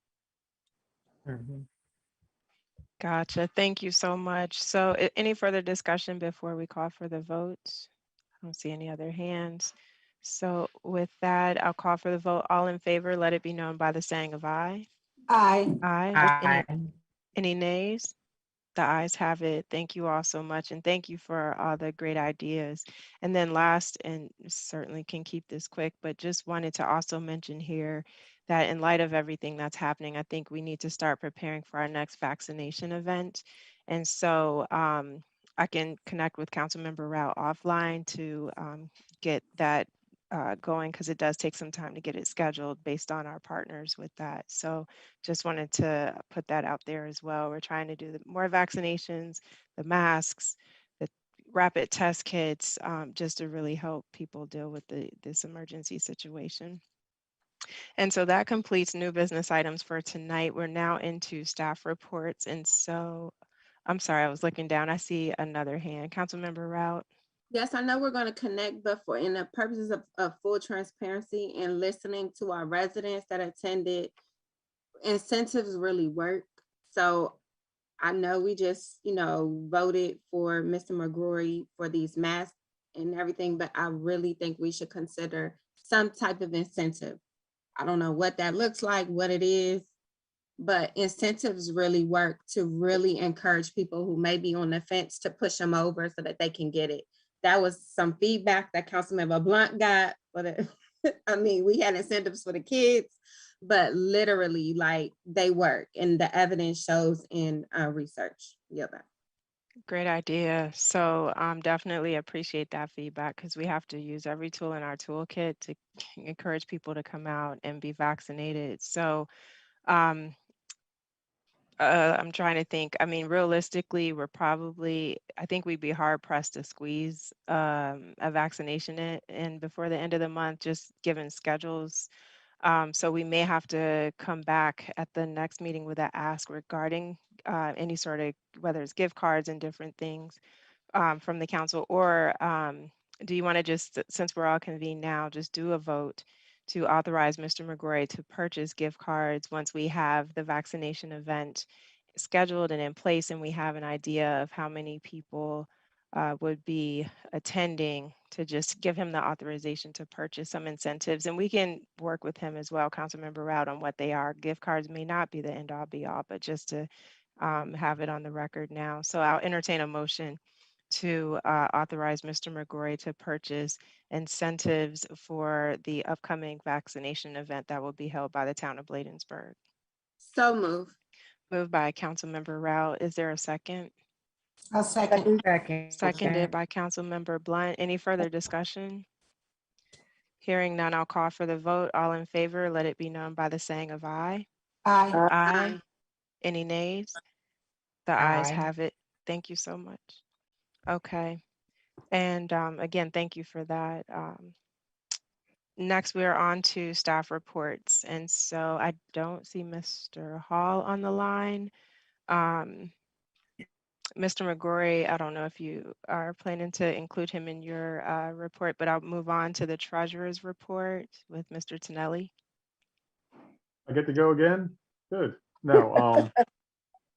A: Gotcha, thank you so much. So any further discussion before we call for the vote? I don't see any other hands. So with that, I'll call for the vote. All in favor, let it be known by the saying of aye.
H: Aye.
A: Aye. Any nays? The ayes have it. Thank you all so much. And thank you for all the great ideas. And then last, and certainly can keep this quick, but just wanted to also mention here that in light of everything that's happening, I think we need to start preparing for our next vaccination event. And so I can connect with Councilmember Rout offline to get that going, because it does take some time to get it scheduled based on our partners with that. So just wanted to put that out there as well. We're trying to do more vaccinations, the masks, the rapid test kits, just to really help people deal with this emergency situation. And so that completes new business items for tonight. We're now into staff reports. And so I'm sorry, I was looking down. I see another hand. Councilmember Rout.
F: Yes, I know we're going to connect, but for in the purposes of full transparency and listening to our residents that attended, incentives really work. So I know we just, voted for Mr. McGrory for these masks and everything, but I really think we should consider some type of incentive. I don't know what that looks like, what it is, but incentives really work to really encourage people who may be on the fence to push them over so that they can get it. That was some feedback that Councilmember Blunt got, but I mean, we had incentives for the kids, but literally like they work and the evidence shows in research. Yeah.
A: Great idea. So definitely appreciate that feedback because we have to use every tool in our toolkit to encourage people to come out and be vaccinated. So um, I'm trying to think. I mean, realistically, I think we'd be hard pressed to squeeze a vaccination in before the end of the month, just given schedules. So we may have to come back at the next meeting with an ask regarding any sort of, whether it's gift cards and different things from the council, or do you want to just, since we're all convened now, just do a vote to authorize Mr. McGrory to purchase gift cards once we have the vaccination event scheduled and in place, and we have an idea of how many people would be attending, to just give him the authorization to purchase some incentives. And we can work with him as well, Councilmember Rout, on what they are. Gift cards may not be the end all be all, but just to have it on the record now. So I'll entertain a motion to authorize Mr. McGrory to purchase incentives for the upcoming vaccination event that will be held by the town of Bladensburg.
F: So move.
A: Moved by Councilmember Rout. Is there a second?
H: I'll second.
A: Seconded by Councilmember Blunt. Any further discussion? Hearing none, I'll call for the vote. All in favor, let it be known by the saying of aye.
H: Aye.
A: Aye. Any nays? The ayes
G: Aye.
A: have it. Thank you so much. Okay. And again, thank you for that. Next, we are on to staff reports. And so I don't see Mr. Hall on the line. Mr. McGrory, I don't know if you are planning to include him in your report, but I'll move on to the treasurer's report with Mr. Tonelli.
E: I get to go again? Good. No,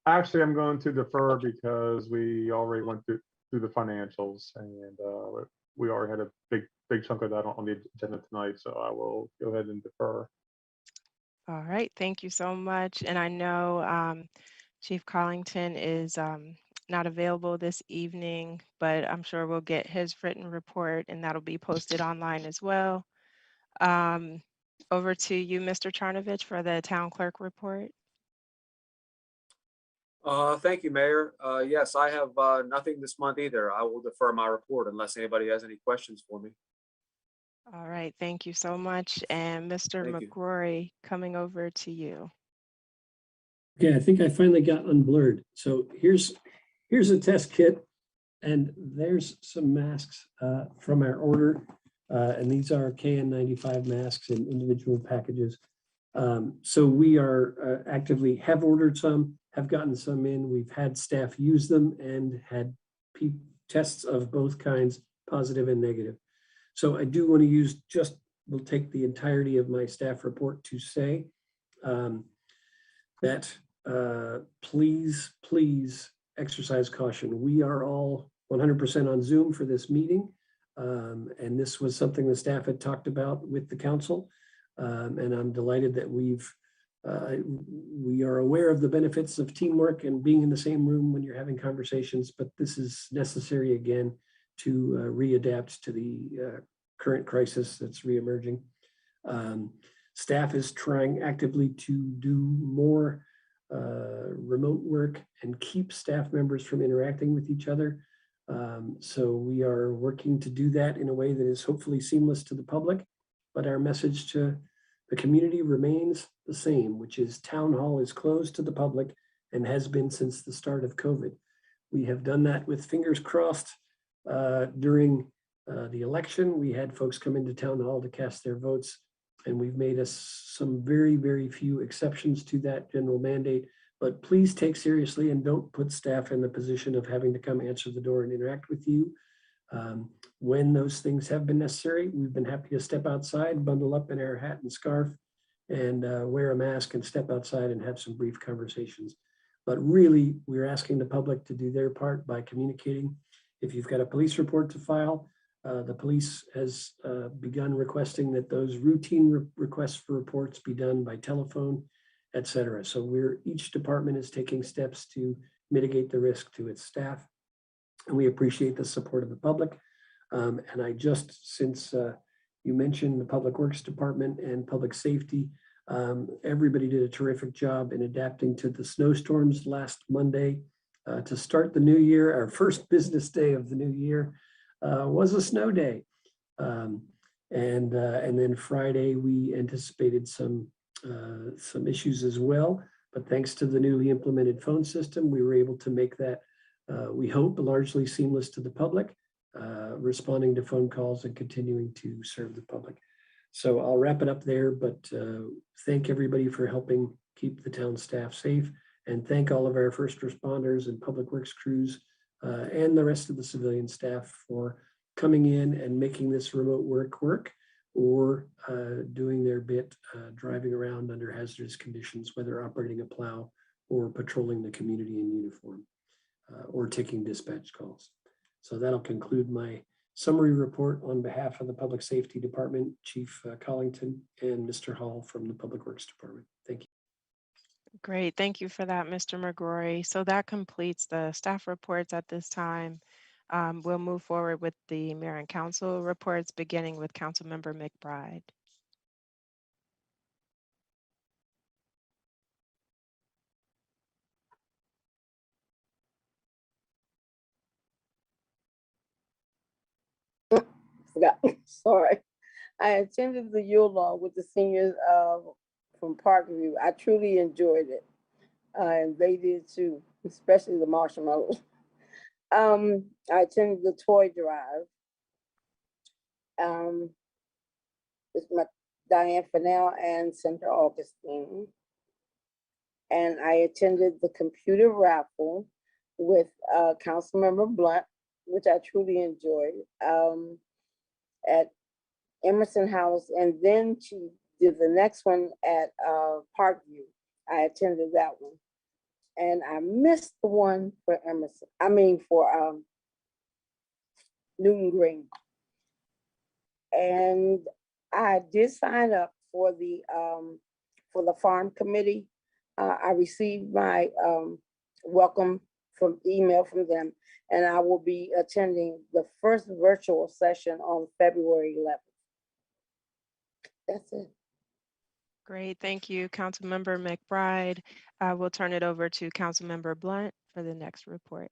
E: actually, I'm going to defer because we already went through the financials, and we already had a big chunk of that on the agenda tonight, so I will go ahead and defer.
A: All right, thank you so much. And I know Chief Collington is not available this evening, but I'm sure we'll get his written report and that'll be posted online as well. Over to you, Mr. Charnovich, for the town clerk report.
D: Thank you, Mayor. Yes, I have nothing this month either. I will defer my report unless anybody has any questions for me.
A: All right, thank you so much. And Mr.
D: Thank you.
A: McGrory, coming over to you.
C: Okay, I think I finally got unblurred. So here's a test kit, and there's some masks from our order. And these are KN95 masks in individual packages. So we are actively have ordered some, have gotten some in. We've had staff use them and had tests of both kinds, positive and negative. So I do want to use we'll take the entirety of my staff report to say that please exercise caution. We are all 100% on Zoom for this meeting. And this was something the staff had talked about with the council. And I'm delighted that we are aware of the benefits of teamwork and being in the same room when you're having conversations, but this is necessary again to readapt to the current crisis that's reemerging. Staff is trying actively to do more remote work and keep staff members from interacting with each other. So we are working to do that in a way that is hopefully seamless to the public, but our message to the community remains the same, which is Town Hall is closed to the public and has been since the start of COVID. We have done that with fingers crossed during the election. We had folks come into Town Hall to cast their votes, and we've made some very, very few exceptions to that general mandate. But please take seriously and don't put staff in the position of having to come answer the door and interact with you. When those things have been necessary, we've been happy to step outside, bundle up in our hat and scarf, and wear a mask and step outside and have some brief conversations. But really, we're asking the public to do their part by communicating. If you've got a police report to file, the police has begun requesting that those routine requests for reports be done by telephone, et cetera. So each department is taking steps to mitigate the risk to its staff. And we appreciate the support of the public. And since you mentioned the Public Works Department and Public Safety, Everybody did a terrific job in adapting to the snowstorms last Monday. To start the new year, our first business day of the new year was a snow day. And then Friday, we anticipated some issues as well. But thanks to the newly implemented phone system, we were able to make that, we hope, largely seamless to the public, responding to phone calls and continuing to serve the public. So I'll wrap it up there, but thank everybody for helping keep the town staff safe, and thank all of our first responders and public works crews and the rest of the civilian staff for coming in and making this remote work or doing their bit, driving around under hazardous conditions, whether operating a plow or patrolling the community in uniform or taking dispatch calls. So that'll conclude my summary report on behalf of the Public Safety Department, Chief Collington and Mr. Hall from the Public Works Department. Thank you.
A: Great, thank you for that, Mr. McGrory. So that completes the staff reports at this time. We'll move forward with the mayor and council reports, beginning with Councilmember McBride.
B: Forgot. Sorry. I attended the Yule log with the seniors from Parkview. I truly enjoyed it. And they did too, especially the marshmallows. I attended the toy drive. With my Diane Fennell and Senator Augustine. And I attended the computer raffle with Councilmember Blunt, which I truly enjoyed, at Emerson House. And then she did the next one at Parkview. I attended that one. And I missed the one for Emerson, for Newton Green. And I did sign up for the farm committee. I received my welcome email from them, and I will be attending the first virtual session on February 11th. That's it.
A: Great, thank you, Councilmember McBride. We'll turn it over to Councilmember Blunt for the next report.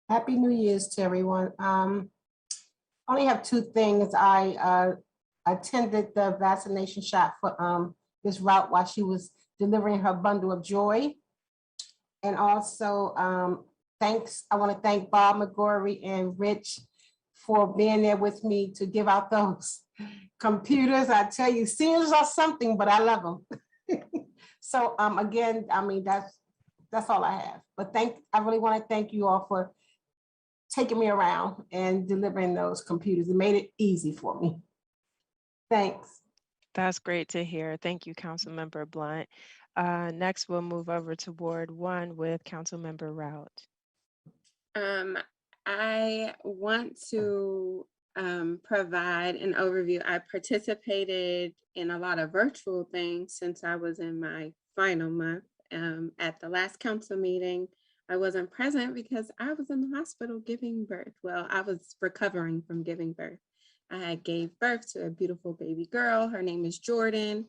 H: Happy New Year's to everyone. Only have two things. I attended the vaccination shot for this route while she was delivering her bundle of joy. And also, I want to thank Bob McGorry and Rich for being there with me to give out those computers. I tell you, seniors are something, but I love them. So again, that's all I have. But I really want to thank you all for taking me around and delivering those computers. It made it easy for me. Thanks.
A: That's great to hear. Thank you, Councilmember Blunt. Next, we'll move over to Ward 1 with Councilmember Rout.
F: I want to provide an overview. I participated in a lot of virtual things since I was in my final month. At the last council meeting, I wasn't present because I was in the hospital giving birth. Well, I was recovering from giving birth. I gave birth to a beautiful baby girl. Her name is Jordan.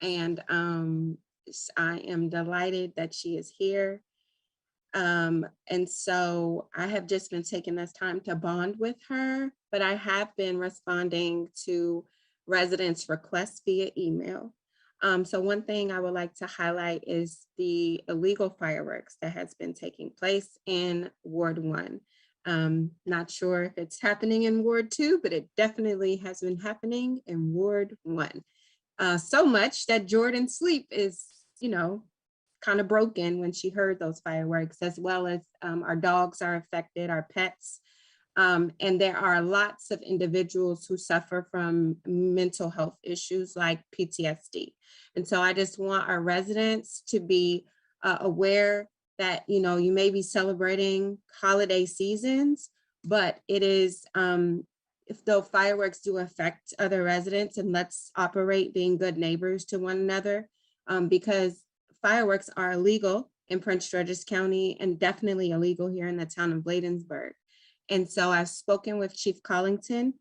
F: And I am delighted that she is here. And so I have just been taking this time to bond with her, but I have been responding to residents' requests via email. So one thing I would like to highlight is the illegal fireworks that has been taking place in Ward 1. Not sure if it's happening in Ward 2, but it definitely has been happening in Ward 1. So much that Jordan's sleep is, kind of broken when she heard those fireworks, as well as our dogs are affected, our pets. And there are lots of individuals who suffer from mental health issues like PTSD. And so I just want our residents to be aware that, you may be celebrating holiday seasons, but it is, if the fireworks do affect other residents, and let's operate being good neighbors to one another, because fireworks are illegal in Prince George's County and definitely illegal here in the town of Bladensburg. And so I've spoken with Chief Collington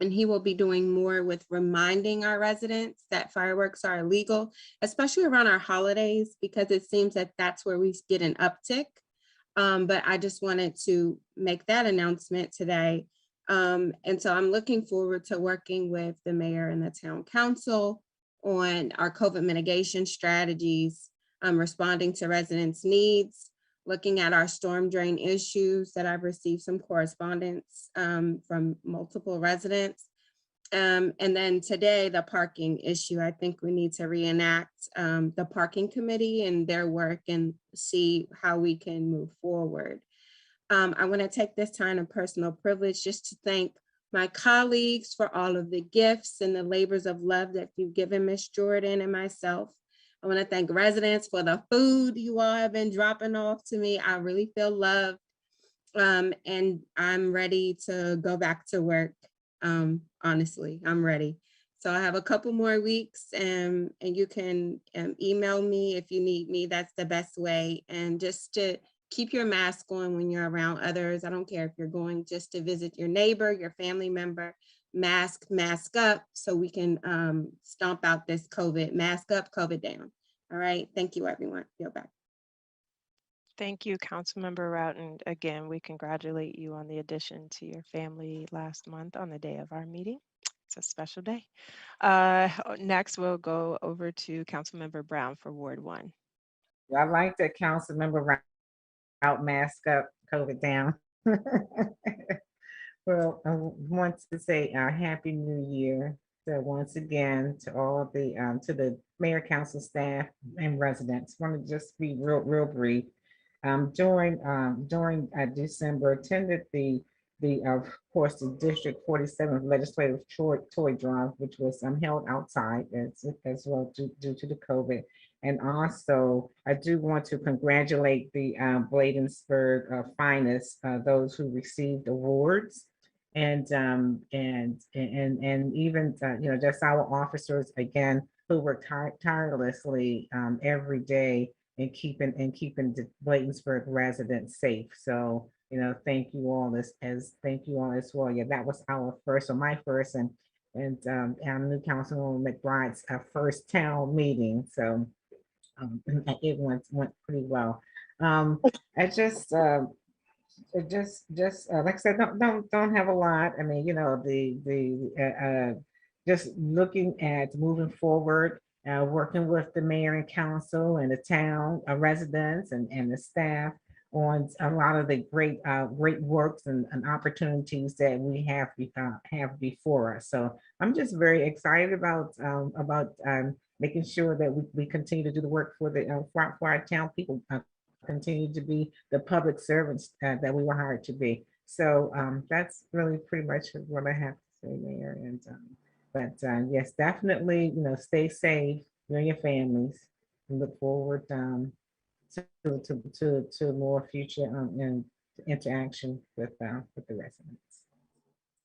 F: And he will be doing more with reminding our residents that fireworks are illegal, especially around our holidays, because it seems that that's where we get an uptick. But I just wanted to make that announcement today. And so I'm looking forward to working with the mayor and the town council on our COVID mitigation strategies, responding to residents' needs, looking at our storm drain issues that I've received some correspondence from multiple residents. And then today, the parking issue. I think we need to reenact the parking committee and their work and see how we can move forward. I want to take this time of personal privilege just to thank my colleagues for all of the gifts and the labors of love that you've given Miss Jordan and myself. I want to thank residents for the food you all have been dropping off to me. I really feel loved, and I'm ready to go back to work. Honestly, I'm ready. So I have a couple more weeks, and you can email me if you need me. That's the best way. And just to keep your mask on when you're around others. I don't care if you're going just to visit your neighbor, your family member, mask up so we can stomp out this COVID. Mask up, COVID down. All right, thank you, everyone. Feel back.
A: Thank you, Councilmember Roughton. Again, we congratulate you on the addition to your family last month on the day of our meeting. It's a special day. Next, we'll go over to Councilmember Brown for Ward 1.
G: I like that Councilmember out, mask up, COVID down. Well, I want to say Happy New Year. So once again, to all to the mayor, council staff, and residents. Want to just be real brief. During December, attended the of course the District 47 Legislative Toy Drive, which was held outside as well due to the COVID. And also, I do want to congratulate the Bladensburg finalists, those who received awards, and even just our officers again who work tirelessly every day in keeping the Bladensburg residents safe. So thank you all thank you all as well. Yeah, that was our first, or my first, and our new Councilwoman McBride's first town meeting. So it went pretty well. I just like I said, don't have a lot. I mean, just looking at moving forward, working with the mayor and council and the town residents and the staff on a lot of the great works and opportunities that we have before us. So I'm just very excited about making sure that we continue to do the work for the for our town people, continue to be the public servants that we were hired to be. So that's really pretty much what I have to say, Mayor. And yes, definitely, stay safe, you and your families, and look forward to more future and interaction with the residents.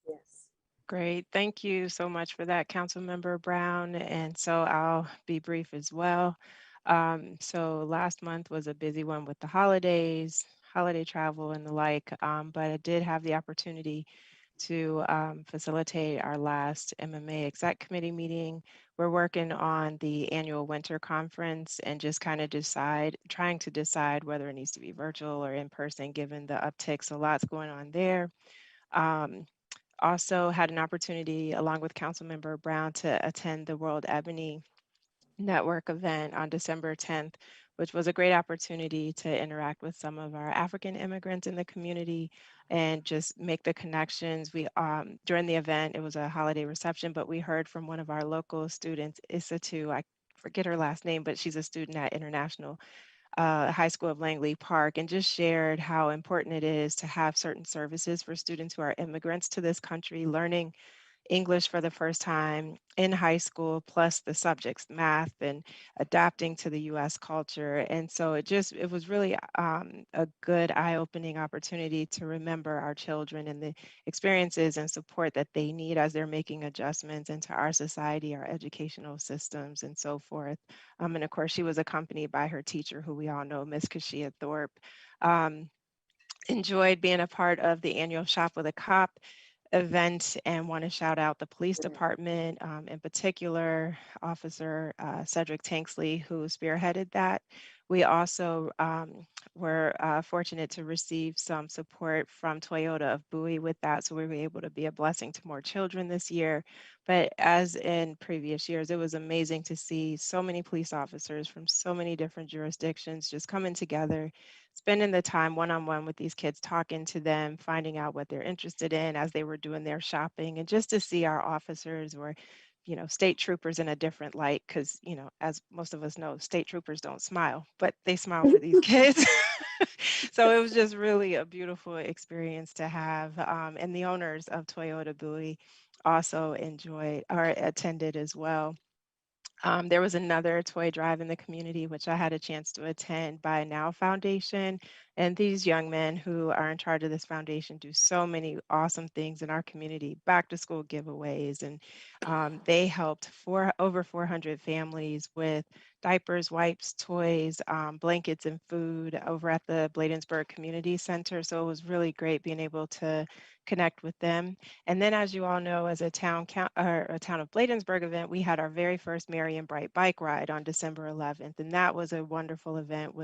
B: Yes.
A: Great. Thank you so much for that, Councilmember Brown. And so I'll be brief as well. So last month was a busy one with the holidays, holiday travel and the like, but I did have the opportunity to facilitate our last MMA Exec Committee meeting. We're working on the annual winter conference and just kind of trying to decide whether it needs to be virtual or in person, given the upticks. A lot's going on there. Also had an opportunity, along with Councilmember Brown, to attend the World Ebony Network event on December 10th, which was a great opportunity to interact with some of our African immigrants in the community and just make the connections. During the event, it was a holiday reception, but we heard from one of our local students, Isatu, I forget her last name, but she's a student at International High School of Langley Park, and just shared how important it is to have certain services for students who are immigrants to this country, learning English for the first time in high school, plus the subjects, math, and adapting to the US culture. And so it was really a good eye-opening opportunity to remember our children and the experiences and support that they need as they're making adjustments into our society, our educational systems, and so forth. And of course, she was accompanied by her teacher, who we all know, Miss Kashia Thorpe. Enjoyed being a part of the annual Shop with a Cop event and want to shout out the police department, in particular, Officer Cedric Tanksley, who spearheaded that. We also were fortunate to receive some support from Toyota of Bowie with that, so we were able to be a blessing to more children this year. But as in previous years, it was amazing to see so many police officers from so many different jurisdictions just coming together, spending the time one-on-one with these kids, talking to them, finding out what they're interested in as they were doing their shopping, and just to see our officers or state troopers in a different light, because, as most of us know, state troopers don't smile, but they smile for these kids. So it was just really a beautiful experience to have. And the owners of Toyota Bowie also enjoyed or attended as well. There was another toy drive in the community, which I had a chance to attend, by Now Foundation. And these young men who are in charge of this foundation do so many awesome things in our community, back to school giveaways. And they helped over 400 families with diapers, wipes, toys, blankets, and food over at the Bladensburg Community Center. So it was really great being able to connect with them. And then, as you all know, as a town of Bladensburg event, we had our very first Merry and Bright bike ride on December 11th. And that was a wonderful event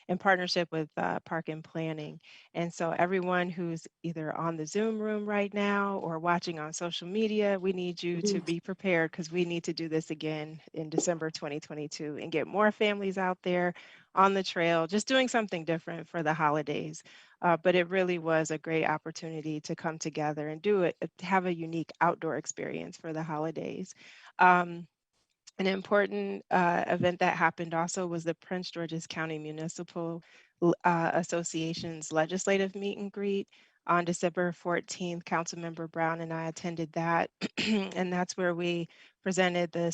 A: in partnership with Park and Planning. And so everyone who's either on the Zoom room right now or watching on social media, we need you to be prepared, because we need to do this again in December 2022 and get more families out there on the trail, just doing something different for the holidays. But it really was a great opportunity to come together and have a unique outdoor experience for the holidays. An important event that happened also was the Prince George's County Municipal Association's legislative meet and greet on December 14th. Councilmember Brown and I attended that, and that's where we presented the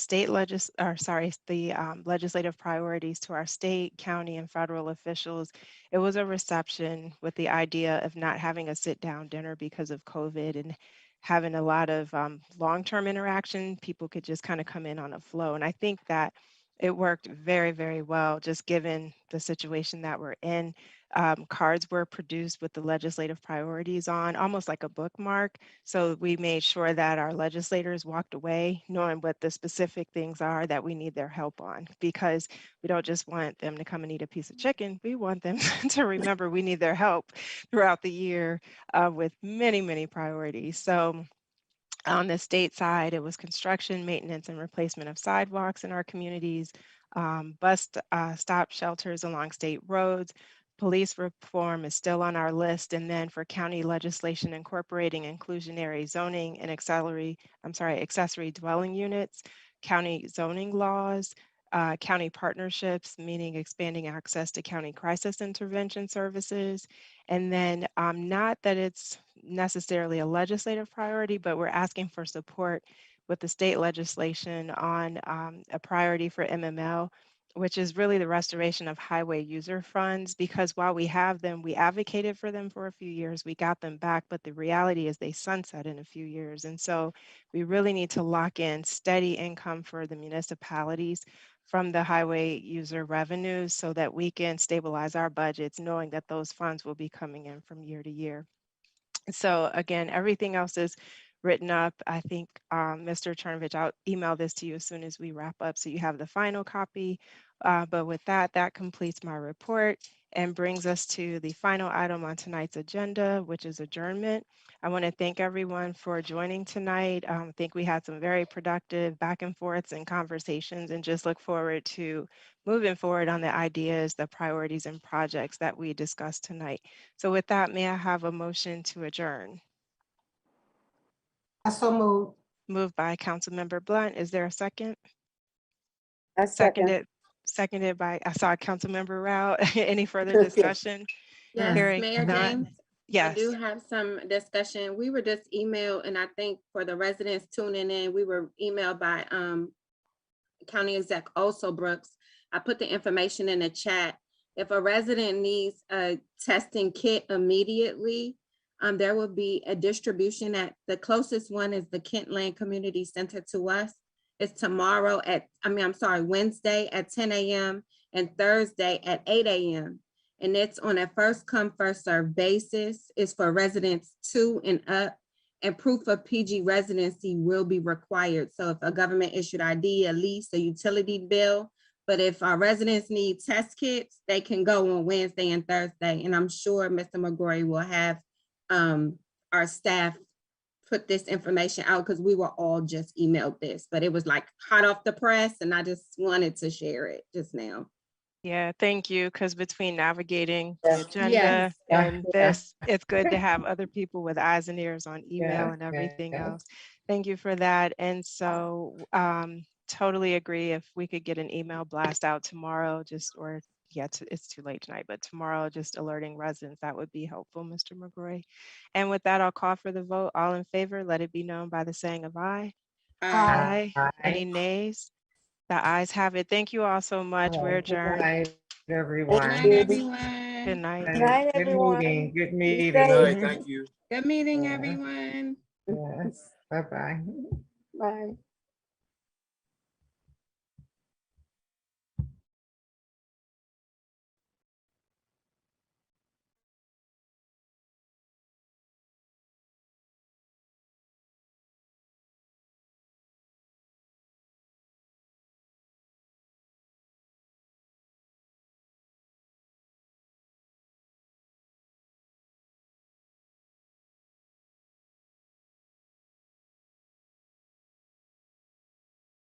A: legislative priorities to our state, county, and federal officials. It was a reception with the idea of not having a sit-down dinner because of COVID and having a lot of long-term interaction. People could just kind of come in on a flow. And I think that it worked very, very well, just given the situation that we're in. Cards were produced with the legislative priorities on, almost like a bookmark. So we made sure that our legislators walked away knowing what the specific things are that we need their help on, because we don't just want them to come and eat a piece of chicken. We want them to remember we need their help throughout the year with many, many priorities. So on the state side, it was construction, maintenance, and replacement of sidewalks in our communities, bus stop shelters along state roads. Police reform is still on our list. And then for county legislation incorporating inclusionary zoning and accessory dwelling units, county zoning laws, county partnerships, meaning expanding access to county crisis intervention services. And then not that it's necessarily a legislative priority, but we're asking for support with the state legislation on a priority for MML, which is really the restoration of highway user funds, because while we have them, we advocated for them for a few years, we got them back, but the reality is they sunset in a few years. And so we really need to lock in steady income for the municipalities from the highway user revenues so that we can stabilize our budgets, knowing that those funds will be coming in from year to year. So again, everything else is written up. I think, Mr. Chernovich, I'll email this to you as soon as we wrap up so you have the final copy. But with that, that completes my report and brings us to the final item on tonight's agenda, which is adjournment. I want to thank everyone for joining tonight. I think we had some very productive back and forths and conversations, and just look forward to moving forward on the ideas, the priorities, and projects that we discussed tonight. So with that, may I have a motion to adjourn?
H: I so moved.
A: Moved by Councilmember Blunt. Is there a second?
B: I second.
A: Seconded by, I saw Councilmember Rao. Any further discussion?
F: Yes,
A: Hearing
F: Mayor
A: none.
F: James.
A: Yes.
F: I do have some discussion. We were just emailed, and I think for the residents tuning in, we were emailed by County Exec also Brooks. I put the information in the chat. If a resident needs a testing kit immediately, there will be a distribution at the closest one is the Kentland Community Center to us. It's tomorrow Wednesday at 10 a.m. and Thursday at 8 a.m. And it's on a first come, first served basis. It's for residents 2 and up. and proof of PG residency will be required. So if a government issued ID, a lease, a utility bill, but if our residents need test kits, they can go on Wednesday and Thursday. And I'm sure Mr. McGrory will have our staff put this information out because we were all just emailed this, but it was like hot off the press and I just wanted to share it just now.
A: Yeah, thank you, because between navigating the
B: Yes.
A: agenda
F: Yes.
A: and
B: Yeah.
A: this, it's good to have other people with eyes and ears on email
G: Yeah,
A: and everything
G: yes.
A: else. Thank you for that. And so totally agree, if we could get an email blast out tomorrow, just, or yeah, it's too late tonight, but tomorrow, just alerting residents, that would be helpful, Mr. McGrory. And with that, I'll call for the vote. All in favor, let it be known by the saying of aye. Aye. Any nays? The ayes have it. Thank you all so much. We're
G: Good
A: adjourned.
G: night,
F: Good
G: everyone.
F: night,
B: you.
F: everyone.
A: Good night.
B: Good night,
G: Good
B: everyone.
G: meeting, good
B: Be
G: meeting.
B: safe.
D: Good night, thank you.
F: Good meeting,
G: Yeah.
F: everyone.
G: Yes, bye-bye.
B: Bye.